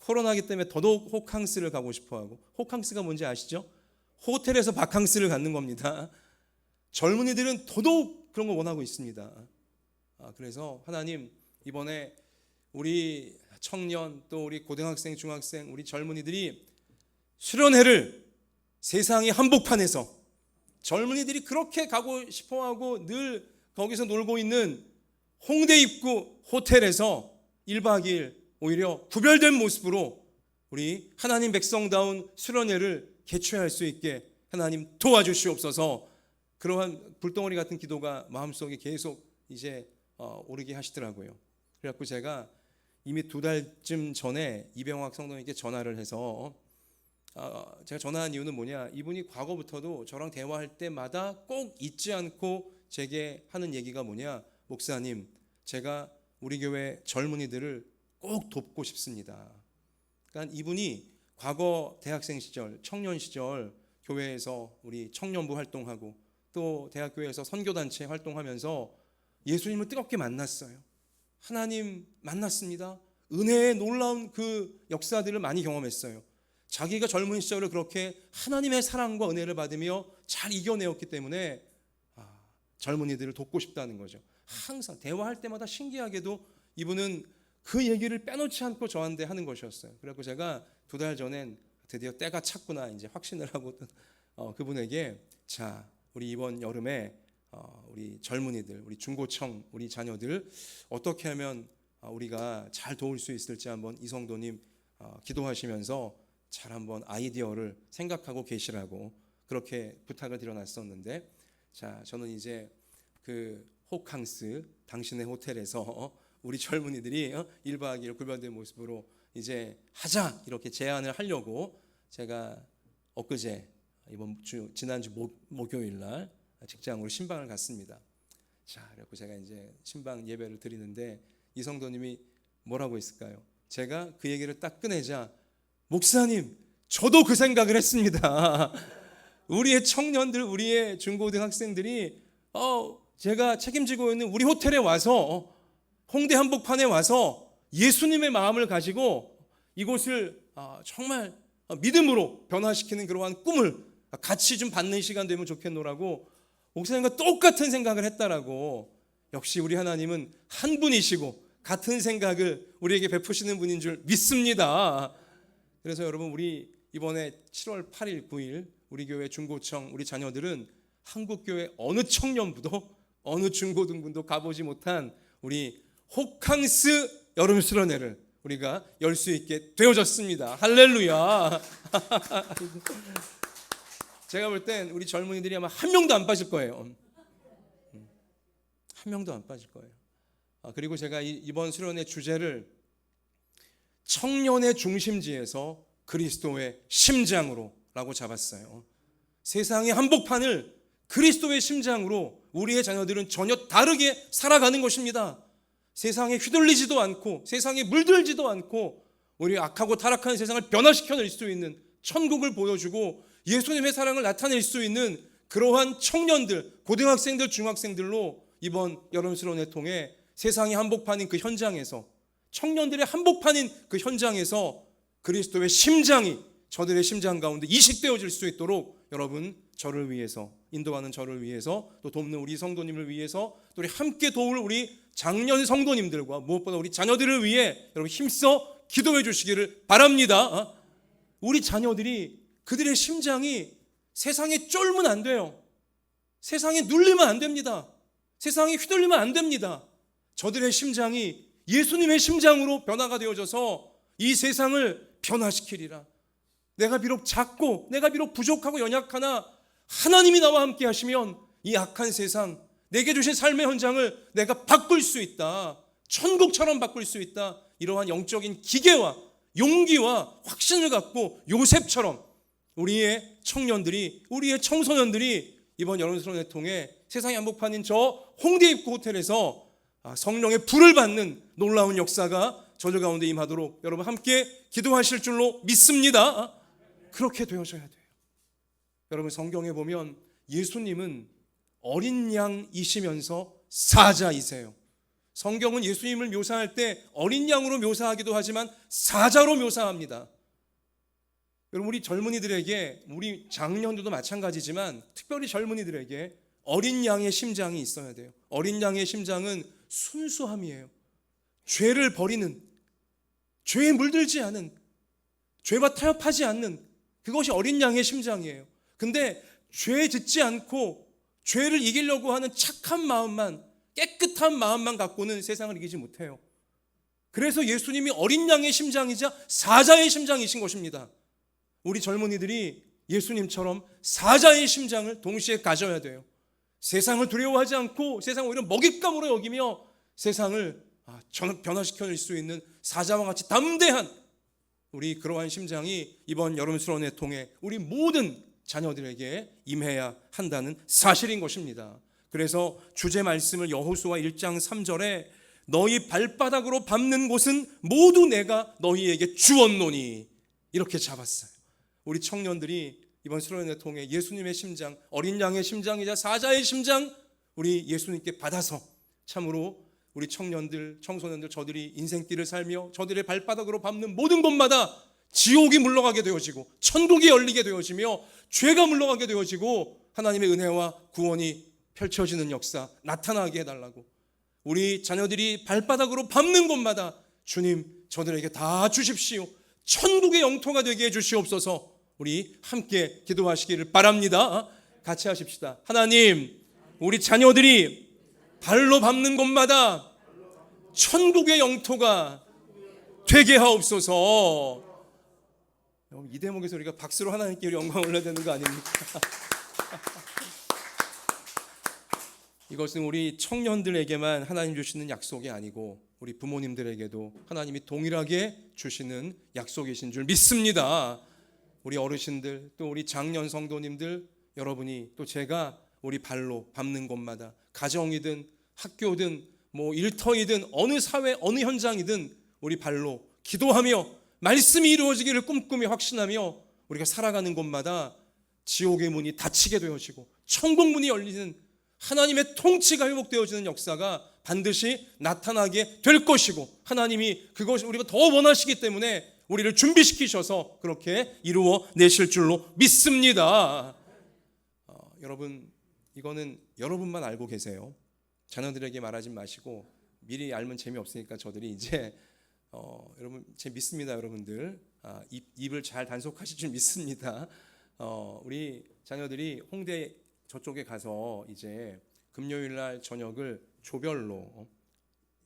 코로나기 때문에 더더욱 호캉스를 가고 싶어 하고, 호캉스가 뭔지 아시죠? 호텔에서 바캉스를 갖는 겁니다. 젊은이들은 더더욱 그런 거 원하고 있습니다. 그래서 하나님, 이번에 우리 청년 또 우리 고등학생, 중학생, 우리 젊은이들이 수련회를 세상의 한복판에서 젊은이들이 그렇게 가고 싶어하고 늘 거기서 놀고 있는 홍대 입구 호텔에서 1박 2일 오히려 구별된 모습으로 우리 하나님 백성다운 수련회를 개최할 수 있게 하나님 도와주시옵소서. 그러한 불덩어리 같은 기도가 마음속에 계속 이제 오르게 하시더라고요. 그래갖고 제가 이미 2달쯤 전에 이병학 성도님께 전화를 해서 제가 전화한 이유는 뭐냐, 이분이 과거부터도 저랑 대화할 때마다 꼭 잊지 않고 제게 하는 얘기가 뭐냐, 목사님, 제가 우리 교회 젊은이들을 꼭 돕고 싶습니다. 그러니까 이분이 과거 대학생 시절, 청년 시절 교회에서 우리 청년부 활동하고 또 대학교에서 선교단체 활동하면서 예수님을 뜨겁게 만났어요. 하나님 만났습니다. 은혜의 놀라운 그 역사들을 많이 경험했어요. 자기가 젊은 시절을 그렇게 하나님의 사랑과 은혜를 받으며 잘 이겨내었기 때문에 젊은이들을 돕고 싶다는 거죠. 항상 대화할 때마다 신기하게도 이분은 그 얘기를 빼놓지 않고 저한테 하는 것이었어요. 그래서 제가 2달 전엔 드디어 때가 찼구나 이제 확신을 하고 그분에게 자, 우리 이번 여름에 우리 젊은이들, 우리 중고청, 우리 자녀들 어떻게 하면 우리가 잘 도울 수 있을지 한번 이성도님 기도하시면서 잘 한번 아이디어를 생각하고 계시라고 그렇게 부탁을 드려놨었는데, 자, 저는 이제 그 호캉스 당신의 호텔에서 우리 젊은이들이 1박 2일 구별된 모습으로 이제 하자 이렇게 제안을 하려고 제가 엊그제 지난주 목요일 날 직장으로 신방을 갔습니다. 자, 그래서 제가 이제 신방 예배를 드리는데 이성도님이 뭐라고 했을까요? 제가 그 얘기를 딱 꺼내자 목사님, 저도 그 생각을 했습니다. 우리의 청년들, 우리의 중고등학생들이 제가 책임지고 있는 우리 호텔에 와서 홍대 한복판에 와서 예수님의 마음을 가지고 이곳을 정말 믿음으로 변화시키는 그러한 꿈을 같이 좀 받는 시간 되면 좋겠노라고 목사님과 똑같은 생각을 했다라고. 역시 우리 하나님은 한 분이시고 같은 생각을 우리에게 베푸시는 분인 줄 믿습니다. 그래서 여러분, 우리 이번에 7월 8일 9일 우리 교회 중고청 우리 자녀들은 한국교회 어느 청년부도 어느 중고등부도 가보지 못한 우리 호캉스 여름 수련회를 우리가 열 수 있게 되어졌습니다. 할렐루야. 제가 볼 땐 우리 젊은이들이 아마 한 명도 안 빠질 거예요. 한 명도 안 빠질 거예요. 그리고 제가 이번 수련회 주제를 청년의 중심지에서 그리스도의 심장으로 라고 잡았어요. 세상의 한복판을 그리스도의 심장으로 우리의 자녀들은 전혀 다르게 살아가는 것입니다. 세상에 휘둘리지도 않고 세상에 물들지도 않고 우리 악하고 타락한 세상을 변화시켜낼 수 있는 천국을 보여주고 예수님의 사랑을 나타낼 수 있는 그러한 청년들, 고등학생들, 중학생들로 이번 여름 수련회 통해 세상의 한복판인 그 현장에서, 청년들의 한복판인 그 현장에서 그리스도의 심장이 저들의 심장 가운데 이식되어질 수 있도록 여러분, 저를 위해서, 인도하는 저를 위해서, 또 돕는 우리 성도님을 위해서, 또 우리 함께 도울 우리 장년 성도님들과 무엇보다 우리 자녀들을 위해 여러분 힘써 기도해 주시기를 바랍니다. 우리 자녀들이, 그들의 심장이 세상에 쫄면 안 돼요. 세상에 눌리면 안 됩니다. 세상에 휘둘리면 안 됩니다. 저들의 심장이 예수님의 심장으로 변화가 되어져서 이 세상을 변화시키리라. 내가 비록 작고 내가 비록 부족하고 연약하나 하나님이 나와 함께 하시면 이 악한 세상, 내게 주신 삶의 현장을 내가 바꿀 수 있다. 천국처럼 바꿀 수 있다. 이러한 영적인 기계와 용기와 확신을 갖고 요셉처럼 우리의 청년들이, 우리의 청소년들이 이번 여름 수련회 통해 세상의 한복판인 저 홍대 입구 호텔에서 성령의 불을 받는 놀라운 역사가 저들 가운데 임하도록 여러분 함께 기도하실 줄로 믿습니다. 그렇게 되어져야 돼요. 여러분, 성경에 보면 예수님은 어린 양이시면서 사자이세요. 성경은 예수님을 묘사할 때 어린 양으로 묘사하기도 하지만 사자로 묘사합니다. 여러분, 우리 젊은이들에게, 우리 장년들도 마찬가지지만 특별히 젊은이들에게 어린 양의 심장이 있어야 돼요. 어린 양의 심장은 순수함이에요. 죄를 버리는, 죄에 물들지 않은, 죄와 타협하지 않는, 그것이 어린 양의 심장이에요. 근데 죄 짓지 않고 죄를 이기려고 하는 착한 마음만, 깨끗한 마음만 갖고는 세상을 이기지 못해요. 그래서 예수님이 어린 양의 심장이자 사자의 심장이신 것입니다. 우리 젊은이들이 예수님처럼 사자의 심장을 동시에 가져야 돼요. 세상을 두려워하지 않고 세상을 오히려 먹잇감으로 여기며 세상을 변화시켜낼 수 있는 사자와 같이 담대한 우리 그러한 심장이 이번 여름 수련회 통해 우리 모든 자녀들에게 임해야 한다는 사실인 것입니다. 그래서 주제 말씀을 여호수아 1장 3절에 너희 발바닥으로 밟는 곳은 모두 내가 너희에게 주었노니 이렇게 잡았어요. 우리 청년들이 이번 수련회 통해 예수님의 심장, 어린 양의 심장이자 사자의 심장 우리 예수님께 받아서 참으로 우리 청년들, 청소년들 저들이 인생길을 살며 저들의 발바닥으로 밟는 모든 곳마다 지옥이 물러가게 되어지고 천국이 열리게 되어지며 죄가 물러가게 되어지고 하나님의 은혜와 구원이 펼쳐지는 역사 나타나게 해달라고, 우리 자녀들이 발바닥으로 밟는 곳마다 주님 저들에게 다 주십시오, 천국의 영토가 되게 해주시옵소서. 우리 함께 기도하시기를 바랍니다. 같이 하십시다. 하나님, 우리 자녀들이 발로 밟는 곳마다 천국의 영토가 되게 하옵소서. 이 대목에서 우리가 박수로 하나님께 영광을 올려야 되는 거 아닙니까? 이것은 우리 청년들에게만 하나님 주시는 약속이 아니고 우리 부모님들에게도 하나님이 동일하게 주시는 약속이신 줄 믿습니다. 우리 어르신들, 또 우리 장년 성도님들, 여러분이 또 제가 우리 발로 밟는 곳마다 가정이든 학교든 뭐 일터이든 어느 사회 어느 현장이든 우리 발로 기도하며 말씀이 이루어지기를 꿈꾸며 확신하며 우리가 살아가는 곳마다 지옥의 문이 닫히게 되어지고 천국 문이 열리는 하나님의 통치가 회복되어지는 역사가 반드시 나타나게 될 것이고, 하나님이 그것을 우리가 더 원하시기 때문에 우리를 준비시키셔서 그렇게 이루어내실 줄로 믿습니다. 여러분, 이거는 여러분만 알고 계세요. 자녀들에게 말하지 마시고, 미리 알면 재미없으니까 저들이 이제 여러분 제 믿습니다. 여러분들 입을 잘 단속하실 줄 믿습니다. 우리 자녀들이 홍대 저쪽에 가서 이제 금요일 날 저녁을 조별로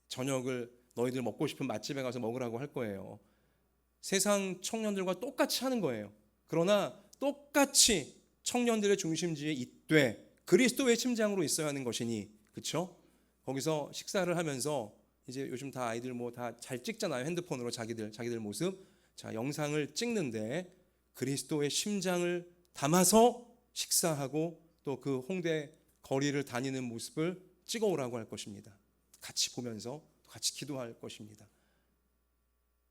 저녁을 너희들 먹고 싶은 맛집에 가서 먹으라고 할 거예요. 세상 청년들과 똑같이 하는 거예요. 그러나 똑같이 청년들의 중심지에 있되 그리스도의 심장으로 있어야 하는 것이니, 그렇죠? 거기서 식사를 하면서 이제 요즘 다 아이들 뭐 다 잘 찍잖아요. 핸드폰으로 자기들 모습. 자, 영상을 찍는데 그리스도의 심장을 담아서 식사하고 또 그 홍대 거리를 다니는 모습을 찍어오라고 할 것입니다. 같이 보면서 같이 기도할 것입니다.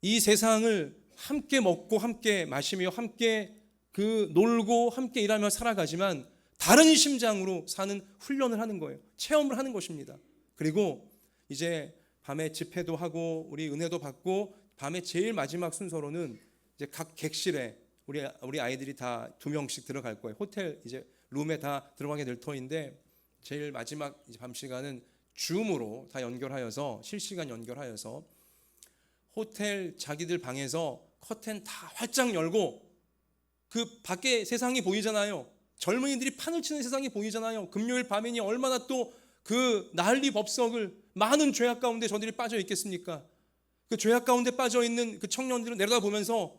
이 세상을 함께 먹고 함께 마시며 함께 놀고 함께 일하며 살아가지만 다른 심장으로 사는 훈련을 하는 거예요. 체험을 하는 것입니다. 그리고 이제 밤에 집회도 하고 우리 은혜도 받고 밤에 제일 마지막 순서로는 이제 각 객실에 우리 아이들이 다 2명씩 들어갈 거예요. 호텔 이제 룸에 다 들어가게 될 터인데 제일 마지막 이제 밤 시간은 줌으로 다 연결하여서 실시간 연결하여서 호텔 자기들 방에서 커튼 다 활짝 열고 그 밖에 세상이 보이잖아요. 젊은이들이 판을 치는 세상이 보이잖아요. 금요일 밤이니 얼마나 또 그 난리 법석을 많은 죄악 가운데 저들이 빠져 있겠습니까? 그 죄악 가운데 빠져 있는 그 청년들을 내려다보면서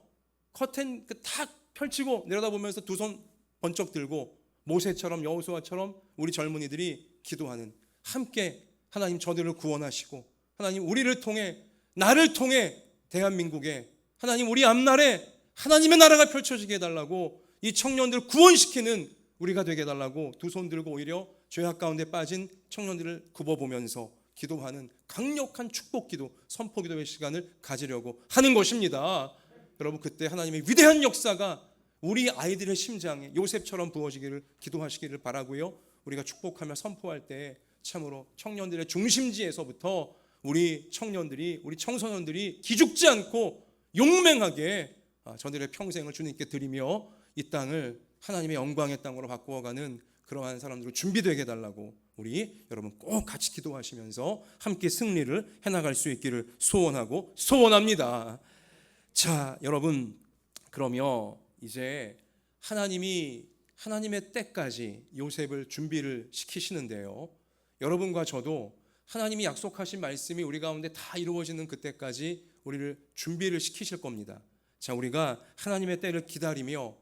커튼 탁 펼치고 내려다보면서 두 손 번쩍 들고 모세처럼 여호수아처럼 우리 젊은이들이 기도하는, 함께 하나님 저들을 구원하시고 하나님 우리를 통해 나를 통해 대한민국에 하나님 우리 앞날에 하나님의 나라가 펼쳐지게 해달라고, 이 청년들을 구원시키는 우리가 되게 해달라고 두 손 들고 오히려 죄악 가운데 빠진 청년들을 굽어보면서 기도하는 강력한 축복 기도, 선포 기도의 시간을 가지려고 하는 것입니다. 여러분, 그때 하나님의 위대한 역사가 우리 아이들의 심장에 요셉처럼 부어지기를 기도하시기를 바라고요. 우리가 축복하며 선포할 때 참으로 청년들의 중심지에서부터 우리 청년들이, 우리 청소년들이 기죽지 않고 용맹하게 저들의 평생을 주님께 드리며 이 땅을 하나님의 영광의 땅으로 바꾸어가는 그러한 사람들로 준비되게 해달라고 우리 여러분 꼭 같이 기도하시면서 함께 승리를 해나갈 수 있기를 소원하고 소원합니다. 자, 여러분, 그러면 이제 하나님의 때까지 요셉을 준비를 시키시는데요, 여러분과 저도 하나님이 약속하신 말씀이 우리 가운데 다 이루어지는 그때까지 우리를 준비를 시키실 겁니다. 자, 우리가 하나님의 때를 기다리며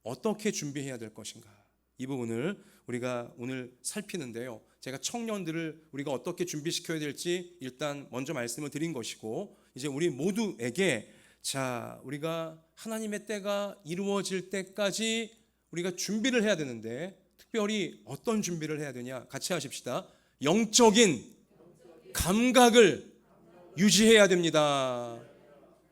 어떻게 준비해야 될 것인가, 이 부분을 우리가 오늘 살피는데요, 제가 청년들을 우리가 어떻게 준비시켜야 될지 일단 먼저 말씀을 드린 것이고, 이제 우리 모두에게 자, 우리가 하나님의 때가 이루어질 때까지 우리가 준비를 해야 되는데, 특별히 어떤 준비를 해야 되냐, 같이 하십시다. 영적인 감각을 유지해야 됩니다.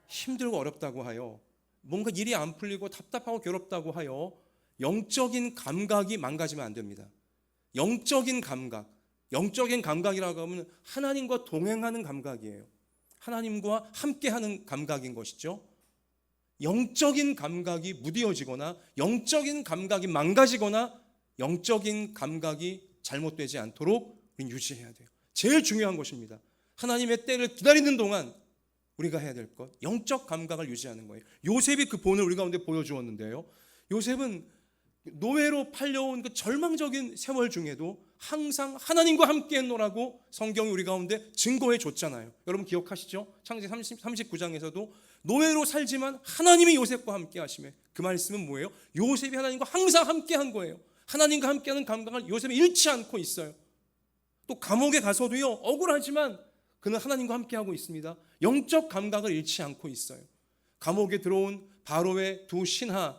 힘들고 어렵다고 하여, 뭔가 일이 안 풀리고 답답하고 괴롭다고 하여 영적인 감각이 망가지면 안 됩니다. 영적인 감각이라고 하면 하나님과 동행하는 감각이에요. 하나님과 함께하는 감각인 것이죠. 영적인 감각이 무뎌지거나 영적인 감각이 망가지거나 영적인 감각이 잘못되지 않도록 우리는 유지해야 돼요. 제일 중요한 것입니다. 하나님의 때를 기다리는 동안 우리가 해야 될 것, 영적 감각을 유지하는 거예요. 요셉이 그 본을 우리 가운데 보여주었는데요. 요셉은 노예로 팔려온 그 절망적인 세월 중에도 항상 하나님과 함께 했노라고 성경이 우리 가운데 증거해 줬잖아요. 여러분 기억하시죠? 창세기 39장에서도 노예로 살지만 하나님이 요셉과 함께 하시며, 그 말씀은 뭐예요? 요셉이 하나님과 항상 함께 한 거예요. 하나님과 함께하는 감각을 요셉이 잃지 않고 있어요. 또 감옥에 가서도요, 억울하지만 그는 하나님과 함께하고 있습니다. 영적 감각을 잃지 않고 있어요. 감옥에 들어온 바로의 두 신하,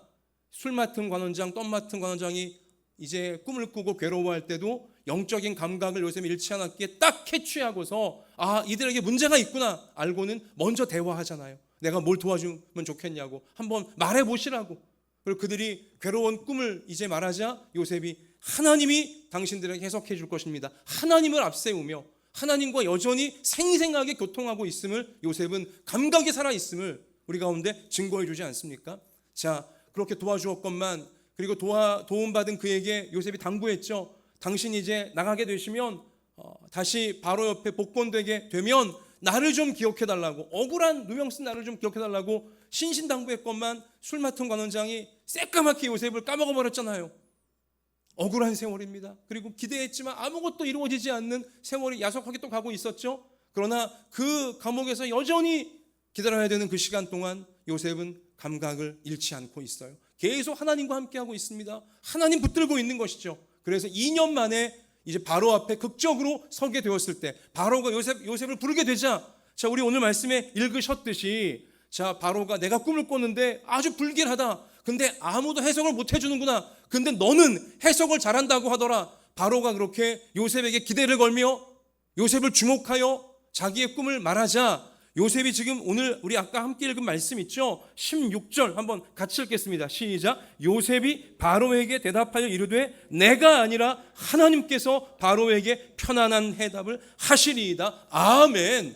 술 맡은 관원장, 떡 맡은 관원장이 이제 꿈을 꾸고 괴로워할 때도 영적인 감각을 요셉이 잃지 않았기에 딱 캐치하고서 이들에게 문제가 있구나 알고는 먼저 대화하잖아요. 내가 뭘 도와주면 좋겠냐고 한번 말해보시라고. 그리고 그들이 괴로운 꿈을 이제 말하자 요셉이 하나님이 당신들에게 해석해 줄 것입니다. 하나님을 앞세우며 하나님과 여전히 생생하게 교통하고 있음을, 요셉은 감각이 살아있음을 우리 가운데 증거해 주지 않습니까? 자, 그렇게 도와주었건만, 그리고 도움받은 그에게 요셉이 당부했죠. 당신이 이제 나가게 되시면 다시 바로 옆에 복권되게 되면 나를 좀 기억해달라고, 억울한 누명 쓴 나를 좀 기억해달라고 신신당부했건만 술 맡은 관원장이 새까맣게 요셉을 까먹어버렸잖아요. 억울한 세월입니다. 그리고 기대했지만 아무것도 이루어지지 않는 세월이 야속하게 또 가고 있었죠. 그러나 그 감옥에서 여전히 기다려야 되는 그 시간 동안 요셉은 감각을 잃지 않고 있어요. 계속 하나님과 함께하고 있습니다. 하나님 붙들고 있는 것이죠. 그래서 2년 만에 이제 바로 앞에 극적으로 서게 되었을 때 바로가 요셉을 부르게 되자, 자, 우리 오늘 말씀에 읽으셨듯이, 자, 바로가 내가 꿈을 꿨는데 아주 불길하다. 근데 아무도 해석을 못 해주는구나. 근데 너는 해석을 잘한다고 하더라. 바로가 그렇게 요셉에게 기대를 걸며 요셉을 주목하여 자기의 꿈을 말하자, 요셉이 지금 오늘 우리 아까 함께 읽은 말씀 있죠? 16절 한번 같이 읽겠습니다. 시작. 요셉이 바로에게 대답하여 이르되 내가 아니라 하나님께서 바로에게 편안한 해답을 하시리이다. 아멘.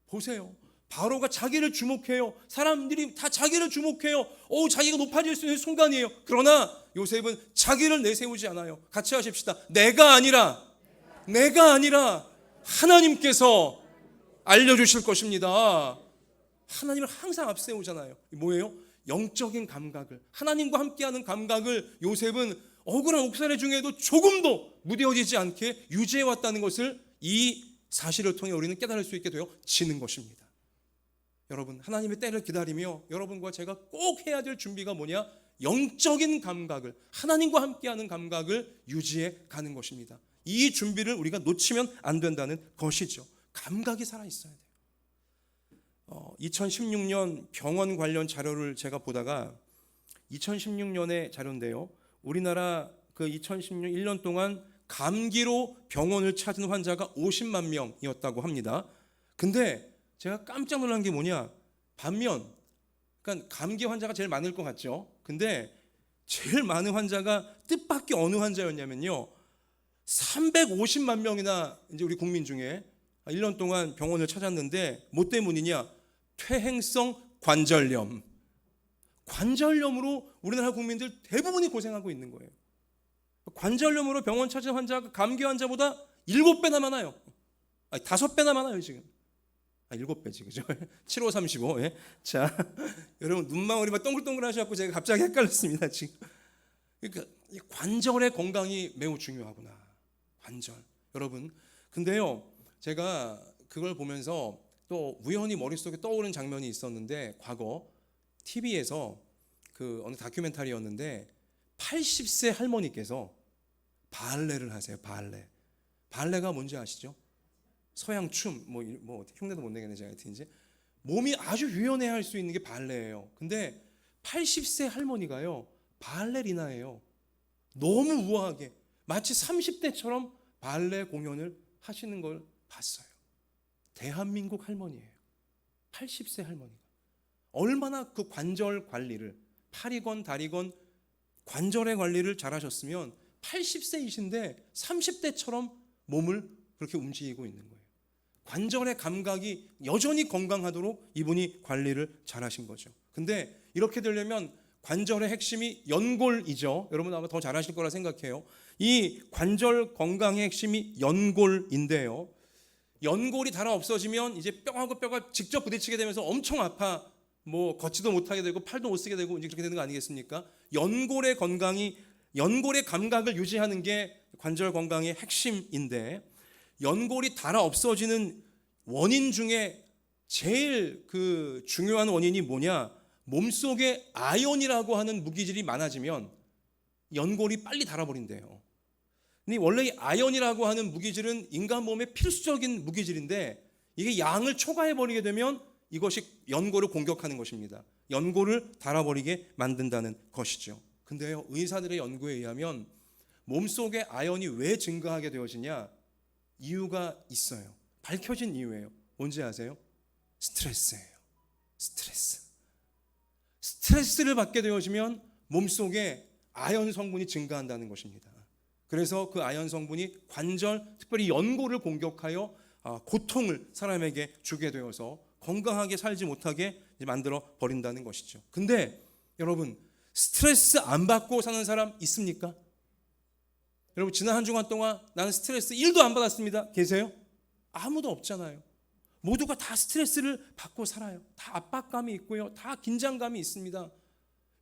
보세요. 바로가 자기를 주목해요. 사람들이 다 자기를 주목해요. 자기가 높아질 수 있는 순간이에요. 그러나 요셉은 자기를 내세우지 않아요. 같이 하십시다. 내가 아니라 하나님께서 알려주실 것입니다. 하나님을 항상 앞세우잖아요. 뭐예요? 영적인 감각을, 하나님과 함께하는 감각을 요셉은 억울한 옥살이 중에도 조금도 무뎌지지 않게 유지해왔다는 것을 이 사실을 통해 우리는 깨달을 수 있게 되어지는 것입니다. 여러분, 하나님의 때를 기다리며 여러분과 제가 꼭 해야 될 준비가 뭐냐? 영적인 감각을, 하나님과 함께하는 감각을 유지해 가는 것입니다. 이 준비를 우리가 놓치면 안 된다는 것이죠. 감각이 살아있어야 돼요. 2016년 병원 관련 자료를 제가 보다가 2016년의 자료인데요. 우리나라 그 2016년 1년 동안 감기로 병원을 찾은 환자가 50만 명이었다고 합니다. 근데 제가 깜짝 놀란 게 뭐냐? 반면, 그러니까 감기 환자가 제일 많을 것 같죠. 근데 제일 많은 환자가 뜻밖의 어느 환자였냐면요. 350만 명이나 이제 우리 국민 중에 1년 동안 병원을 찾았는데 뭐 때문이냐? 퇴행성 관절염. 관절염으로 우리나라 국민들 대부분이 고생하고 있는 거예요. 관절염으로 병원 찾은 환자가 감기 환자보다 7배나 많아요. 5배나 많아요 지금. 7배지, 그죠? 7535. 예. 자, 여러분 눈망울이 막 동글동글 하셔갖고 제가 갑자기 헷갈렸습니다 지금. 그러니까 관절의 건강이 매우 중요하구나. 관절. 여러분, 근데요, 제가 그걸 보면서 또 우연히 머릿속에 떠오른 장면이 있었는데, 과거 TV에서 그 어느 다큐멘터리였는데 80세 할머니께서 발레를 하세요. 발레가 뭔지 아시죠? 서양 춤, 뭐 흉내도 못 내겠네 제가. 하여튼 이제 몸이 아주 유연해 할 수 있는 게 발레예요. 근데 80세 할머니가요, 발레리나예요. 너무 우아하게 마치 30대처럼 발레 공연을 하시는 걸 봤어요. 대한민국 할머니예요. 80세 할머니가 얼마나 그 관절 관리를, 팔이건 다리건 관절의 관리를 잘하셨으면 80세이신데 30대처럼 몸을 그렇게 움직이고 있는 거예요. 관절의 감각이 여전히 건강하도록 이분이 관리를 잘하신 거죠. 근데 이렇게 되려면 관절의 핵심이 연골이죠. 여러분 아마 더 잘 아실 거라 생각해요. 이 관절 건강의 핵심이 연골인데요. 연골이 달아 없어지면 이제 뼈하고 뼈가 직접 부딪히게 되면서 엄청 아파, 뭐 걷지도 못하게 되고 팔도 못 쓰게 되고 이제 그렇게 되는 거 아니겠습니까? 연골의 건강이, 연골의 감각을 유지하는 게 관절 건강의 핵심인데, 연골이 닳아 없어지는 원인 중에 제일 그 중요한 원인이 뭐냐? 몸속에 아연이라고 하는 무기질이 많아지면 연골이 빨리 닳아버린대요. 근데 원래 이 아연이라고 하는 무기질은 인간 몸에 필수적인 무기질인데, 이게 양을 초과해버리게 되면 이것이 연골을 공격하는 것입니다. 연골을 닳아버리게 만든다는 것이죠. 근데요, 의사들의 연구에 의하면 몸속에 아연이 왜 증가하게 되어지냐? 이유가 있어요. 밝혀진 이유예요. 뭔지 아세요? 스트레스예요. 스트레스를 받게 되어지면 몸속에 아연 성분이 증가한다는 것입니다. 그래서 그 아연 성분이 관절, 특별히 연골을 공격하여 고통을 사람에게 주게 되어서 건강하게 살지 못하게 만들어 버린다는 것이죠. 근데 여러분, 스트레스 안 받고 사는 사람 있습니까? 여러분, 지난 한 주간 동안 나는 스트레스 1도 안 받았습니다. 계세요? 아무도 없잖아요. 모두가 다 스트레스를 받고 살아요. 다 압박감이 있고요. 다 긴장감이 있습니다.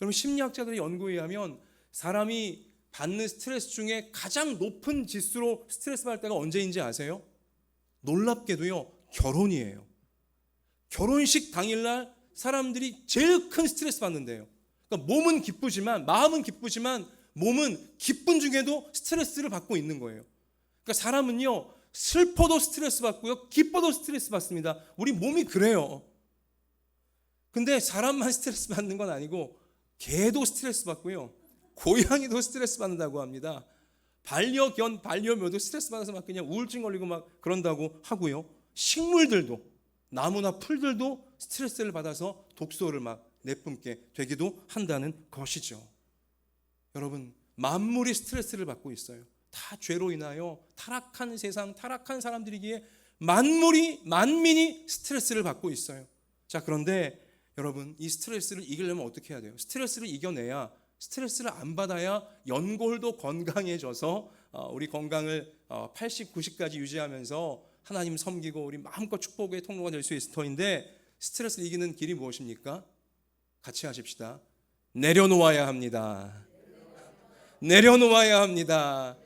여러분, 심리학자들의 연구에 의하면 사람이 받는 스트레스 중에 가장 높은 지수로 스트레스 받을 때가 언제인지 아세요? 놀랍게도요, 결혼이에요. 결혼식 당일날 사람들이 제일 큰 스트레스 받는데요. 그러니까 몸은 기쁘지만, 마음은 기쁘지만 몸은 기쁜 중에도 스트레스를 받고 있는 거예요. 그러니까 사람은요, 슬퍼도 스트레스 받고요, 기뻐도 스트레스 받습니다. 우리 몸이 그래요. 근데 사람만 스트레스 받는 건 아니고 개도 스트레스 받고요, 고양이도 스트레스 받는다고 합니다. 반려견, 반려묘도 스트레스 받아서 막 그냥 우울증 걸리고 막 그런다고 하고요. 식물들도, 나무나 풀들도 스트레스를 받아서 독소를 막 내뿜게 되기도 한다는 것이죠. 여러분, 만물이 스트레스를 받고 있어요. 다 죄로 인하여 타락한 세상, 타락한 사람들이기에 만민이 스트레스를 받고 있어요. 자, 그런데 여러분, 이 스트레스를 이기려면 어떻게 해야 돼요? 스트레스를 이겨내야, 스트레스를 안 받아야 연골도 건강해져서 우리 건강을 80, 90까지 유지하면서 하나님 섬기고 우리 마음껏 축복의 통로가 될 수 있을 터인데, 스트레스를 이기는 길이 무엇입니까? 같이 하십시다. 내려놓아야 합니다. 내려놓아야 합니다.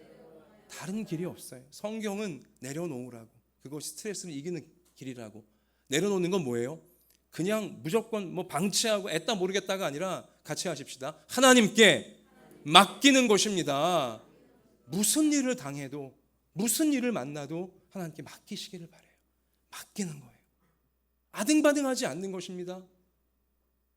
다른 길이 없어요. 성경은 내려놓으라고, 그것이 스트레스를 이기는 길이라고. 내려놓는 건 뭐예요? 그냥 무조건 뭐 방치하고 애따 모르겠다가 아니라 같이 하십시다. 하나님께 맡기는 것입니다. 무슨 일을 당해도, 무슨 일을 만나도 하나님께 맡기시기를 바라요. 맡기는 거예요. 아등바등하지 않는 것입니다.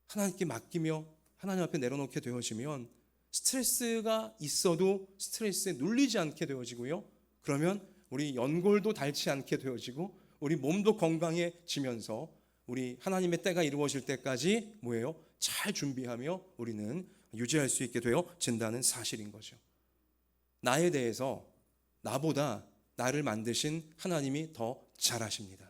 하나님께 맡기며 하나님 앞에 내려놓게 되어지면 스트레스가 있어도 스트레스에 눌리지 않게 되어지고요. 그러면 우리 연골도 닳지 않게 되어지고 우리 몸도 건강해지면서 우리 하나님의 때가 이루어질 때까지 뭐예요? 잘 준비하며 우리는 유지할 수 있게 되어진다는 사실인 거죠. 나에 대해서 나보다 나를 만드신 하나님이 더 잘 아십니다.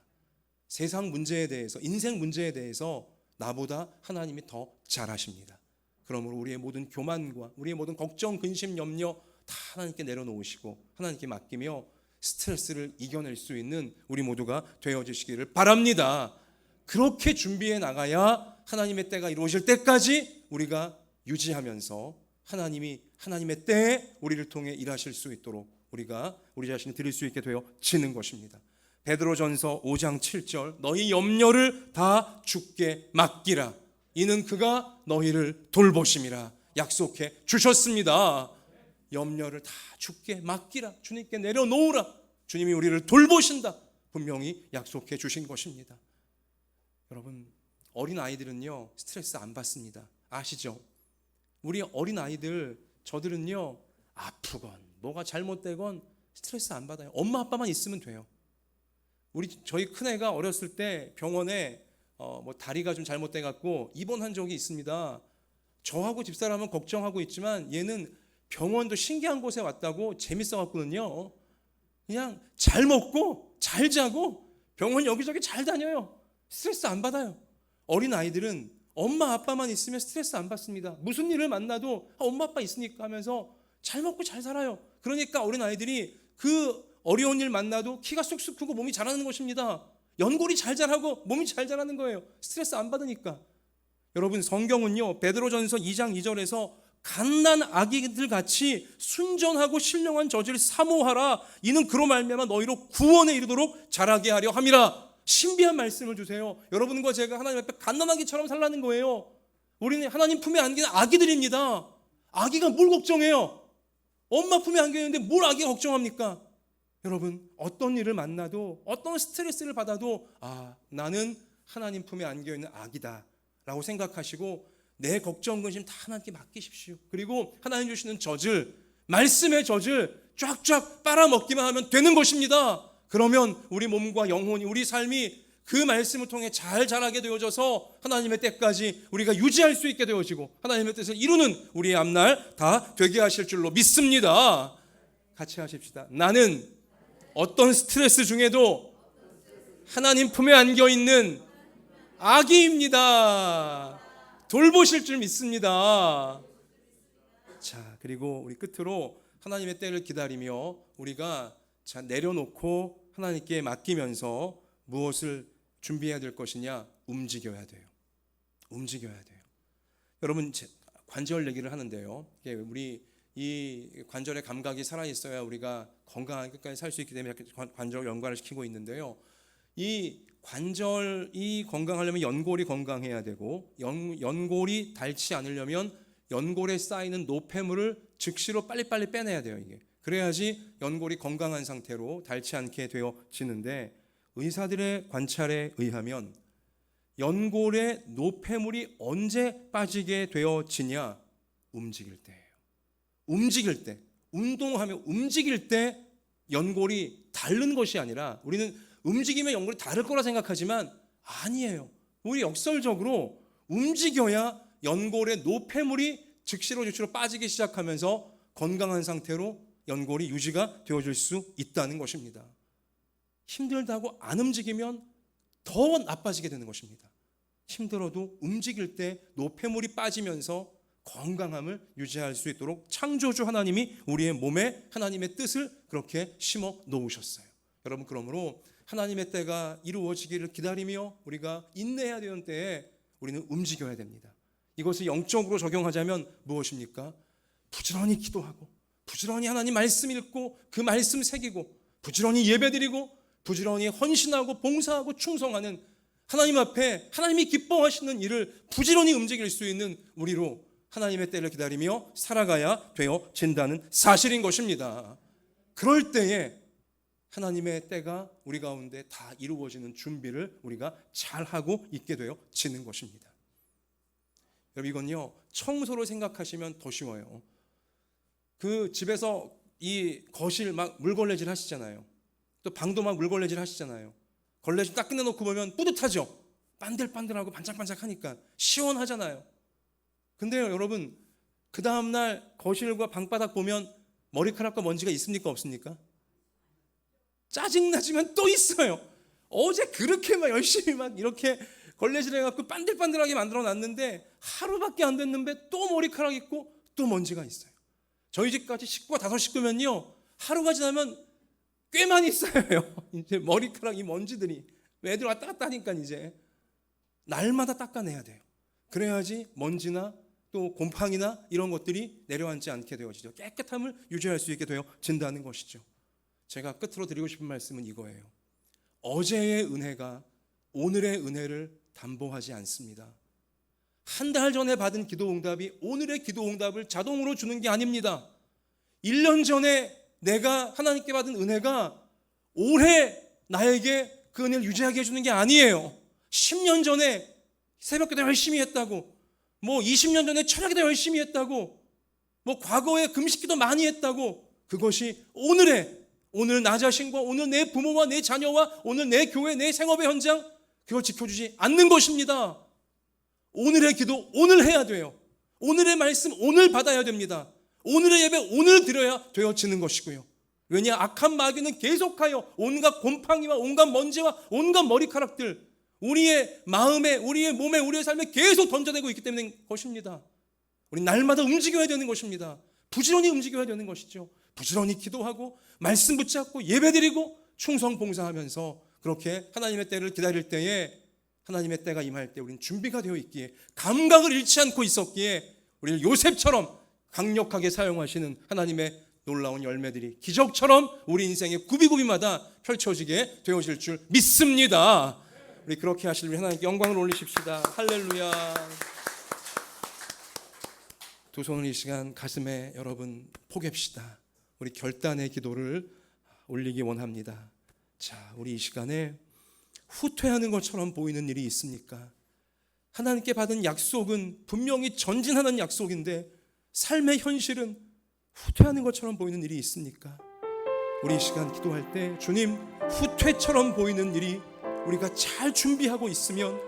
세상 문제에 대해서, 인생 문제에 대해서 나보다 하나님이 더 잘 아십니다. 그러므로 우리의 모든 교만과 우리의 모든 걱정, 근심, 염려 다 하나님께 내려놓으시고 하나님께 맡기며 스트레스를 이겨낼 수 있는 우리 모두가 되어주시기를 바랍니다. 그렇게 준비해 나가야 하나님의 때가 이루어질 때까지 우리가 유지하면서 하나님의 때에 우리를 통해 일하실 수 있도록 우리가 우리 자신을 드릴 수 있게 되어지는 것입니다. 베드로전서 5장 7절, 너희 염려를 다 주께 맡기라. 이는 그가 너희를 돌보심이라 약속해 주셨습니다. 염려를 다 주께 맡기라. 주님께 내려놓으라. 주님이 우리를 돌보신다. 분명히 약속해 주신 것입니다. 여러분, 어린 아이들은요 스트레스 안 받습니다. 아시죠? 우리 어린 아이들, 저들은요 아프건 뭐가 잘못되건 스트레스 안 받아요. 엄마 아빠만 있으면 돼요. 저희 큰애가 어렸을 때 병원에 뭐 다리가 좀 잘못돼 갖고 입원한 적이 있습니다. 저하고 집사람은 걱정하고 있지만 얘는 병원도 신기한 곳에 왔다고 재밌어 갖고는요 그냥 잘 먹고 잘 자고 병원 여기저기 잘 다녀요. 스트레스 안 받아요. 어린 아이들은 엄마 아빠만 있으면 스트레스 안 받습니다. 무슨 일을 만나도 엄마 아빠 있으니까 하면서 잘 먹고 잘 살아요. 그러니까 어린 아이들이 그 어려운 일 만나도 키가 쑥쑥 크고 몸이 자라는 것입니다. 연골이 잘 자라고 몸이 잘 자라는 거예요. 스트레스 안 받으니까. 여러분, 성경은요, 베드로전서 2장 2절에서 갓난 아기들 같이 순전하고 신령한 저지를 사모하라. 이는 그로 말미암아 너희로 구원에 이르도록 자라게 하려 함이라. 신비한 말씀을 주세요. 여러분과 제가 하나님 앞에 갓난 아기처럼 살라는 거예요. 우리는 하나님 품에 안기는 아기들입니다. 아기가 뭘 걱정해요? 엄마 품에 안겨있는데 뭘 아기가 걱정합니까? 여러분, 어떤 일을 만나도 어떤 스트레스를 받아도 나는 하나님 품에 안겨있는 아기다 라고 생각하시고 내 걱정 근심 다 하나님께 맡기십시오. 그리고 하나님 주시는 젖을, 말씀의 젖을 쫙쫙 빨아먹기만 하면 되는 것입니다. 그러면 우리 몸과 영혼이, 우리 삶이 그 말씀을 통해 잘 자라게 되어져서 하나님의 때까지 우리가 유지할 수 있게 되어지고 하나님의 뜻을 이루는 우리의 앞날 다 되게 하실 줄로 믿습니다. 같이 하십시다. 나는 어떤 스트레스 중에도 하나님 품에 안겨있는 아기입니다. 돌보실 줄 믿습니다. 자, 그리고 우리 끝으로 하나님의 때를 기다리며 우리가 내려놓고 하나님께 맡기면서 무엇을 준비해야 될 것이냐? 움직여야 돼요. 움직여야 돼요. 여러분, 관절 얘기를 하는데요, 우리 이 관절의 감각이 살아있어야 우리가 건강하게 끝까지 살 수 있기 때문에 관절 연관을 시키고 있는데요, 이 관절이 건강하려면 연골이 건강해야 되고, 연골이 닳지 않으려면 연골에 쌓이는 노폐물을 즉시로 빨리빨리 빼내야 돼요. 이게 그래야지 연골이 건강한 상태로 닳지 않게 되어지는데, 의사들의 관찰에 의하면 연골의 노폐물이 언제 빠지게 되어지냐? 움직일 때예요. 움직일 때, 운동하며 움직일 때 연골이 닳는 것이 아니라, 우리는 움직이면 연골이 닳을 거라 생각하지만 아니에요. 우리 역설적으로 움직여야 연골의 노폐물이 즉시로 빠지기 시작하면서 건강한 상태로 연골이 유지가 되어질 수 있다는 것입니다. 힘들다고 안 움직이면 더 나빠지게 되는 것입니다. 힘들어도 움직일 때 노폐물이 빠지면서 건강함을 유지할 수 있도록 창조주 하나님이 우리의 몸에 하나님의 뜻을 그렇게 심어 놓으셨어요. 여러분, 그러므로 하나님의 때가 이루어지기를 기다리며 우리가 인내해야 되는 때에 우리는 움직여야 됩니다. 이것을 영적으로 적용하자면 무엇입니까? 부지런히 기도하고, 부지런히 하나님 말씀 읽고, 그 말씀 새기고, 부지런히 예배드리고, 부지런히 헌신하고 봉사하고 충성하는, 하나님 앞에 하나님이 기뻐하시는 일을 부지런히 움직일 수 있는 우리로 하나님의 때를 기다리며 살아가야 되어진다는 사실인 것입니다. 그럴 때에 하나님의 때가 우리 가운데 다 이루어지는 준비를 우리가 잘하고 있게 되어지는 것입니다. 여러분, 이건요, 청소를 생각하시면 더 쉬워요. 그 집에서 이 거실 막 물걸레질 하시잖아요. 또 방도 막 물걸레질 하시잖아요. 걸레질 딱 끝내놓고 보면 뿌듯하죠. 반들반들하고 반짝반짝하니까 시원하잖아요. 근데요, 여러분, 그 다음날 거실과 방바닥 보면 머리카락과 먼지가 있습니까? 없습니까? 짜증나지만 또 있어요. 어제 그렇게 막 열심히 막 이렇게 걸레질 해갖고 반들반들하게 만들어 놨는데 하루밖에 안 됐는데 또 머리카락 있고 또 먼지가 있어요. 저희 집까지 식구가 5 식구면요, 하루가 지나면 꽤 많이 쌓여요. 이제 머리카락, 이 먼지들이 애들 왔다 갔다 하니까 이제 날마다 닦아내야 돼요. 그래야지 먼지나 또 곰팡이나 이런 것들이 내려앉지 않게 되어지죠. 깨끗함을 유지할 수 있게 되어진다는 것이죠. 제가 끝으로 드리고 싶은 말씀은 이거예요. 어제의 은혜가 오늘의 은혜를 담보하지 않습니다. 한 달 전에 받은 기도 응답이 오늘의 기도 응답을 자동으로 주는 게 아닙니다. 1년 전에 내가 하나님께 받은 은혜가 올해 나에게 그 은혜를 유지하게 해주는 게 아니에요. 10년 전에 새벽기도 열심히 했다고, 뭐 20년 전에 철야기도 열심히 했다고, 뭐 과거에 금식기도 많이 했다고, 그것이 오늘 나 자신과 오늘 내 부모와 내 자녀와 오늘 내 교회, 내 생업의 현장, 그걸 지켜주지 않는 것입니다. 오늘의 기도 오늘 해야 돼요. 오늘의 말씀 오늘 받아야 됩니다. 오늘의 예배 오늘 드려야 되어지는 것이고요. 왜냐? 악한 마귀는 계속하여 온갖 곰팡이와 온갖 먼지와 온갖 머리카락들, 우리의 마음에, 우리의 몸에, 우리의 삶에 계속 던져내고 있기 때문인 것입니다. 우리 날마다 움직여야 되는 것입니다. 부지런히 움직여야 되는 것이죠. 부지런히 기도하고 말씀 붙잡고 예배드리고 충성 봉사하면서 그렇게 하나님의 때를 기다릴 때에, 하나님의 때가 임할 때 우리는 준비가 되어 있기에, 감각을 잃지 않고 있었기에 우리를 요셉처럼 강력하게 사용하시는 하나님의 놀라운 열매들이 기적처럼 우리 인생의 구비구비마다 펼쳐지게 되어질 줄 믿습니다. 우리 그렇게 하실 우리 하나님께 영광을 올리십시다. 할렐루야. 두 손을 이 시간 가슴에 여러분 포갭시다. 우리 결단의 기도를 올리기 원합니다. 자, 우리 이 시간에 후퇴하는 것처럼 보이는 일이 있습니까? 하나님께 받은 약속은 분명히 전진하는 약속인데 삶의 현실은 후퇴하는 것처럼 보이는 일이 있습니까? 우리 이 시간 기도할 때 주님, 후퇴처럼 보이는 일이 우리가 잘 준비하고 있으면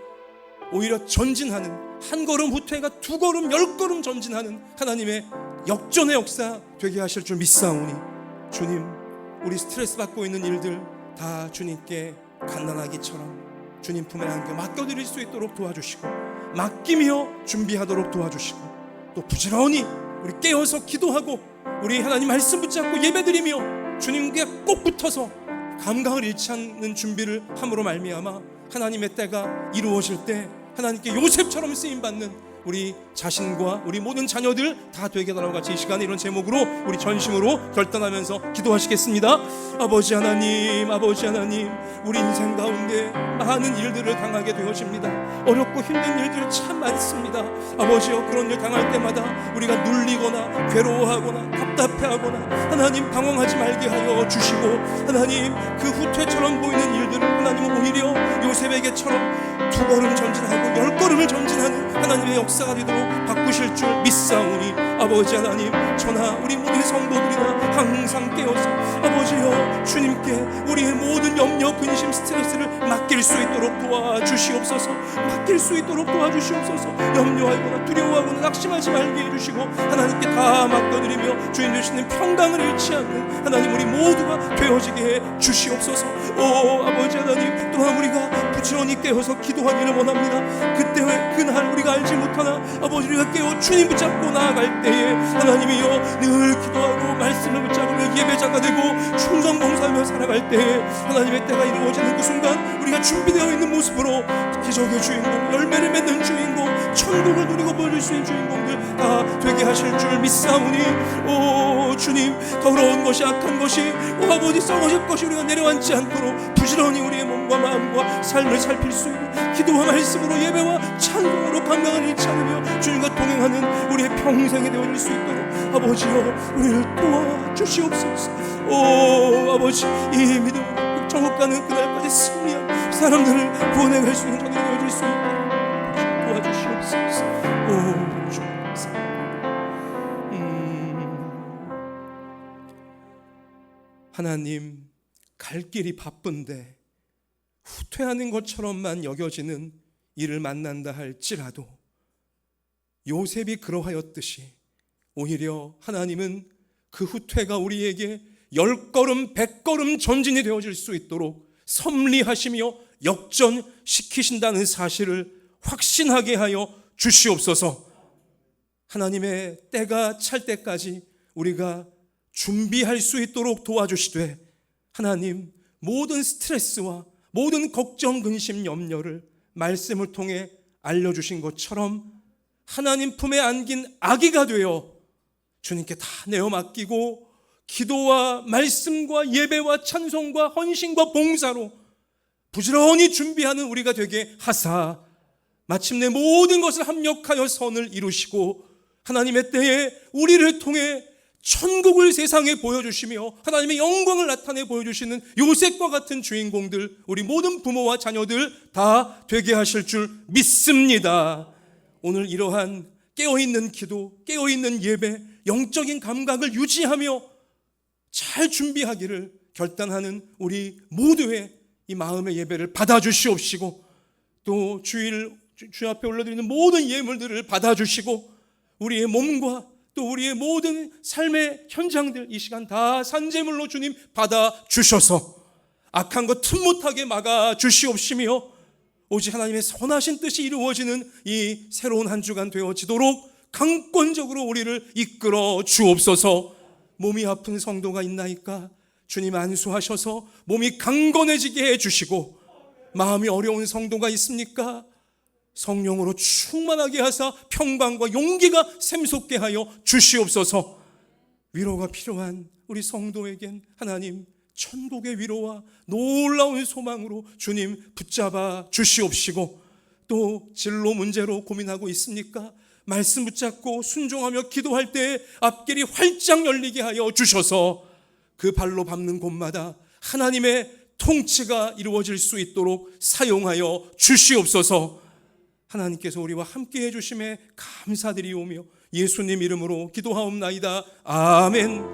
오히려 전진하는, 한 걸음 후퇴가 두 걸음, 10걸음 전진하는 하나님의 역전의 역사 되게 하실 줄 믿사오니, 주님, 우리 스트레스 받고 있는 일들 다 주님께 갓난아기처럼 주님 품에 안겨 맡겨드릴 수 있도록 도와주시고, 맡기며 준비하도록 도와주시고, 또 부지런히 우리 깨어서 기도하고 우리 하나님 말씀 붙잡고 예배드리며 주님께 꼭 붙어서 감각을 잃지 않는 준비를 함으로 말미암아 하나님의 때가 이루어질 때 하나님께 요셉처럼 쓰임받는 우리 자신과 우리 모든 자녀들 다 되게 달라고 같이 이 시간에 이런 제목으로 우리 전심으로 결단하면서 기도하시겠습니다. 아버지 하나님, 아버지 하나님, 우리 인생 가운데 많은 일들을 당하게 되어집니다. 어렵고 힘든 일들 참 많습니다. 아버지여, 그런 일 당할 때마다 우리가 눌리거나 괴로워하거나 답답해하거나 하나님 방황하지 말게 하여 주시고, 하나님 그 후퇴처럼 보이는 일들을 하나님은 오히려 요셉에게처럼 두 걸음 전진하고 10걸음을 전진하는 하나님의 역사가 되도록 바꾸실 줄 믿사오니, 아버지 하나님, 저나 우리 모든 성도들이나 항상 깨어서 아버지여 주님께 우리의 모든 염려, 근심, 스트레스를 맡길 수 있도록 도와주시옵소서. 맡길 수 있도록 도와주시옵소서. 염려하거나 두려워하거나 낙심하지 말게 해주시고 하나님께 다 맡겨드리며 주님 주시는 평강을 잃지 않는 하나님 우리 모두가 되어지게 해 주시옵소서. 오 아버지 하나님, 또한 우리가 부지런히 깨어서 기도하기를 원합니다. 그때 그날 우리가 알지 못하나 아버지, 우리가 깨어 주님 붙잡고 나아갈 때에 하나님이여 늘 기도하고 말씀을 붙잡으며 예배자가 되고 충성 봉사하며 살아갈 때에 하나님의 때가 이루어지는 그 순간 우리가 준비되어 있는 모습으로 기적의 주인공, 열매를 맺는 주인공, 천국을 누리고 보여줄 수 있는 주인공들 다 되게 하실 줄 믿사오니, 오 주님, 더러운 것이, 악한 것이, 오 아버지, 썩어질 것이 우리가 내려앉지 않도록 부지런히 우리의 몸과 마음과 삶을 살필 수 있는 기도와 말씀으로, 예배와 찬송으로 감각을 잃지 않으며 주님과 동행하는 우리의 평생이 되어질 수 있도록 아버지여 우리를 도와주시옵소서. 오 아버지, 이 믿음으로 천국 가는 그날까지 승리한 사람들을 구원해갈 수 있는 자들이 되어질 수 있도록 도와주시옵소서. 오 주님 감사합니다. 하나님, 갈 길이 바쁜데 후퇴하는 것처럼만 여겨지는 일을 만난다 할지라도 요셉이 그러하였듯이 오히려 하나님은 그 후퇴가 우리에게 10걸음 100걸음 전진이 되어질 수 있도록 섭리하시며 역전시키신다는 사실을 확신하게 하여 주시옵소서. 하나님의 때가 찰 때까지 우리가 준비할 수 있도록 도와주시되, 하나님 모든 스트레스와 모든 걱정, 근심, 염려를 말씀을 통해 알려주신 것처럼 하나님 품에 안긴 아기가 되어 주님께 다 내어 맡기고 기도와 말씀과 예배와 찬송과 헌신과 봉사로 부지런히 준비하는 우리가 되게 하사 마침내 모든 것을 합력하여 선을 이루시고 하나님의 때에 우리를 통해 천국을 세상에 보여주시며 하나님의 영광을 나타내 보여주시는 요셉과 같은 주인공들, 우리 모든 부모와 자녀들 다 되게 하실 줄 믿습니다. 오늘 이러한 깨어있는 기도, 깨어있는 예배, 영적인 감각을 유지하며 잘 준비하기를 결단하는 우리 모두의 이 마음의 예배를 받아주시옵시고, 또 주 앞에 올려드리는 모든 예물들을 받아주시고, 우리의 몸과 또 우리의 모든 삶의 현장들 이 시간 다 산제물로 주님 받아주셔서 악한 것 틈 못하게 막아주시옵시며 오직 하나님의 선하신 뜻이 이루어지는 이 새로운 한 주간 되어지도록 강권적으로 우리를 이끌어 주옵소서. 몸이 아픈 성도가 있나이까? 주님 안수하셔서 몸이 강건해지게 해주시고, 마음이 어려운 성도가 있습니까? 성령으로 충만하게 하사 평강과 용기가 샘솟게 하여 주시옵소서. 위로가 필요한 우리 성도에겐 하나님 천국의 위로와 놀라운 소망으로 주님 붙잡아 주시옵시고, 또 진로 문제로 고민하고 있습니까? 말씀 붙잡고 순종하며 기도할 때 앞길이 활짝 열리게 하여 주셔서 그 발로 밟는 곳마다 하나님의 통치가 이루어질 수 있도록 사용하여 주시옵소서. 하나님께서 우리와 함께 해주심에 감사드리오며 예수님 이름으로 기도하옵나이다. 아멘.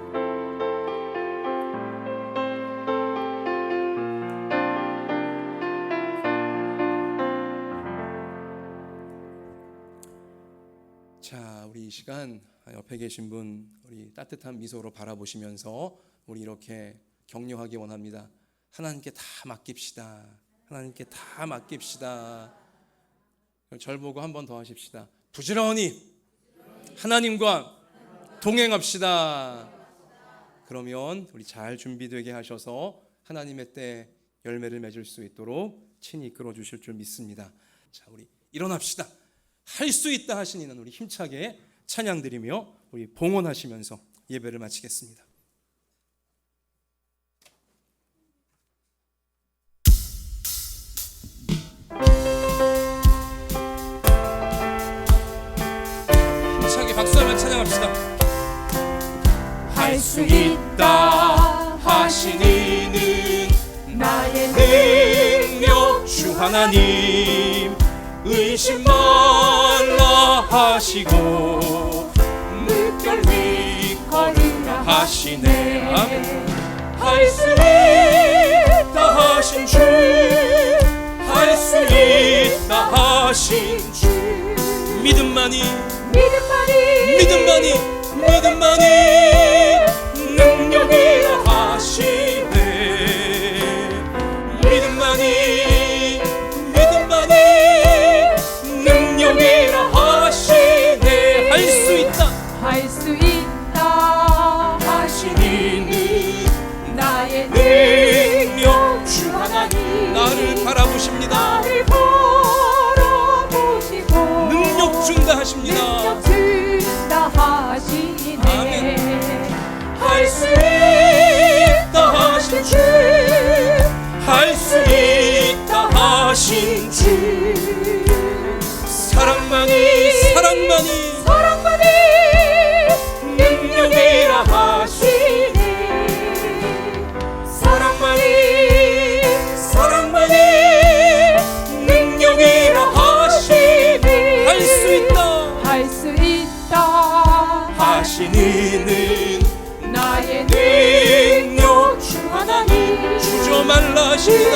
자, 우리 이 시간 옆에 계신 분 우리 따뜻한 미소로 바라보시면서 우리 이렇게 격려하기 원합니다. 하나님께 다 맡깁시다. 하나님께 다 맡깁시다. 절 보고 한 번 더 하십시다. 부지런히 하나님과 동행합시다. 그러면 우리 잘 준비되게 하셔서 하나님의 때 열매를 맺을 수 있도록 친히 이끌어 주실 줄 믿습니다. 자, 우리 일어납시다. 할 수 있다 하신 이는 우리 힘차게 찬양 드리며 우리 봉헌하시면서 예배를 마치겠습니다. 힘차게 박수하며 찬양합시다. 할 수 있다 하신 이는 나의 능력 주 하나님, 의심 말라 하시고 물결 위 걸으라 하시네. 할 수 있다 하신 주, 할 수 있다 하신 주, 믿음만이 능력이라 하시네. 믿음만이 능력이라 하시네. 할 수 있다 하신 이는 나의 능력 주 하나님, 나를 바라보십니다. 능력 준다 하십니다. 아멘. 할 수 있다 하신 주, 할 수 있다 하신 주, 사랑만이 능력이라 하시네. 사랑만이 능력이라 하시네. 할 수 있다 하신 이는 나의 능력 주 하나님, 주저 말라 하시다.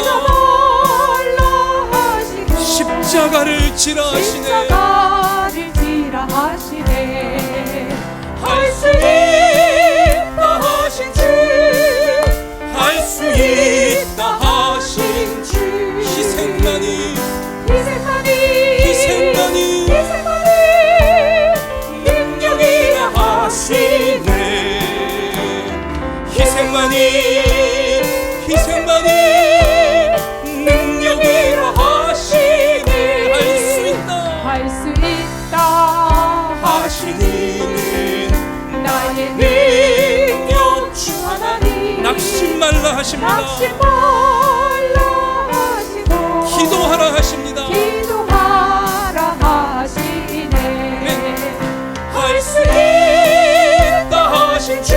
십자가를 지라 하시네. 할 수 있다 하신 주, 할 수 있다 하신 주, 희생만이 능력이라 하시네. 희생만이 능력이라 하시네. 할 수 있다 하신 이는 나의 능력 주 하나님, 낙심 말라 하십니다. 기도하라 하십니다. 할 수 있다 하신 주,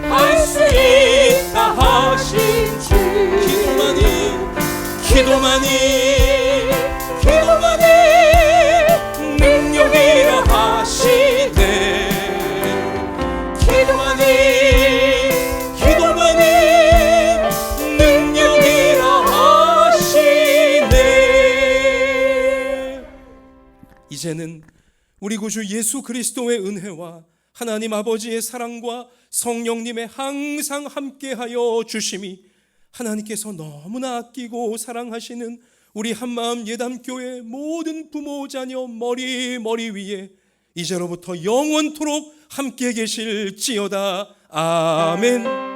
할 수 있다 하신 주, 기도만이 능력이라 하시네. 기도만이 능력이라 하시네. 이제는 우리 구주 예수 그리스도의 은혜와 하나님 아버지의 사랑과 성령님의 항상 함께하여 주심이, 하나님께서 너무나 아끼고 사랑하시는 우리 한마음 예담교회 모든 부모 자녀 머리 위에 이제로부터 영원토록 함께 계실지어다. 아멘.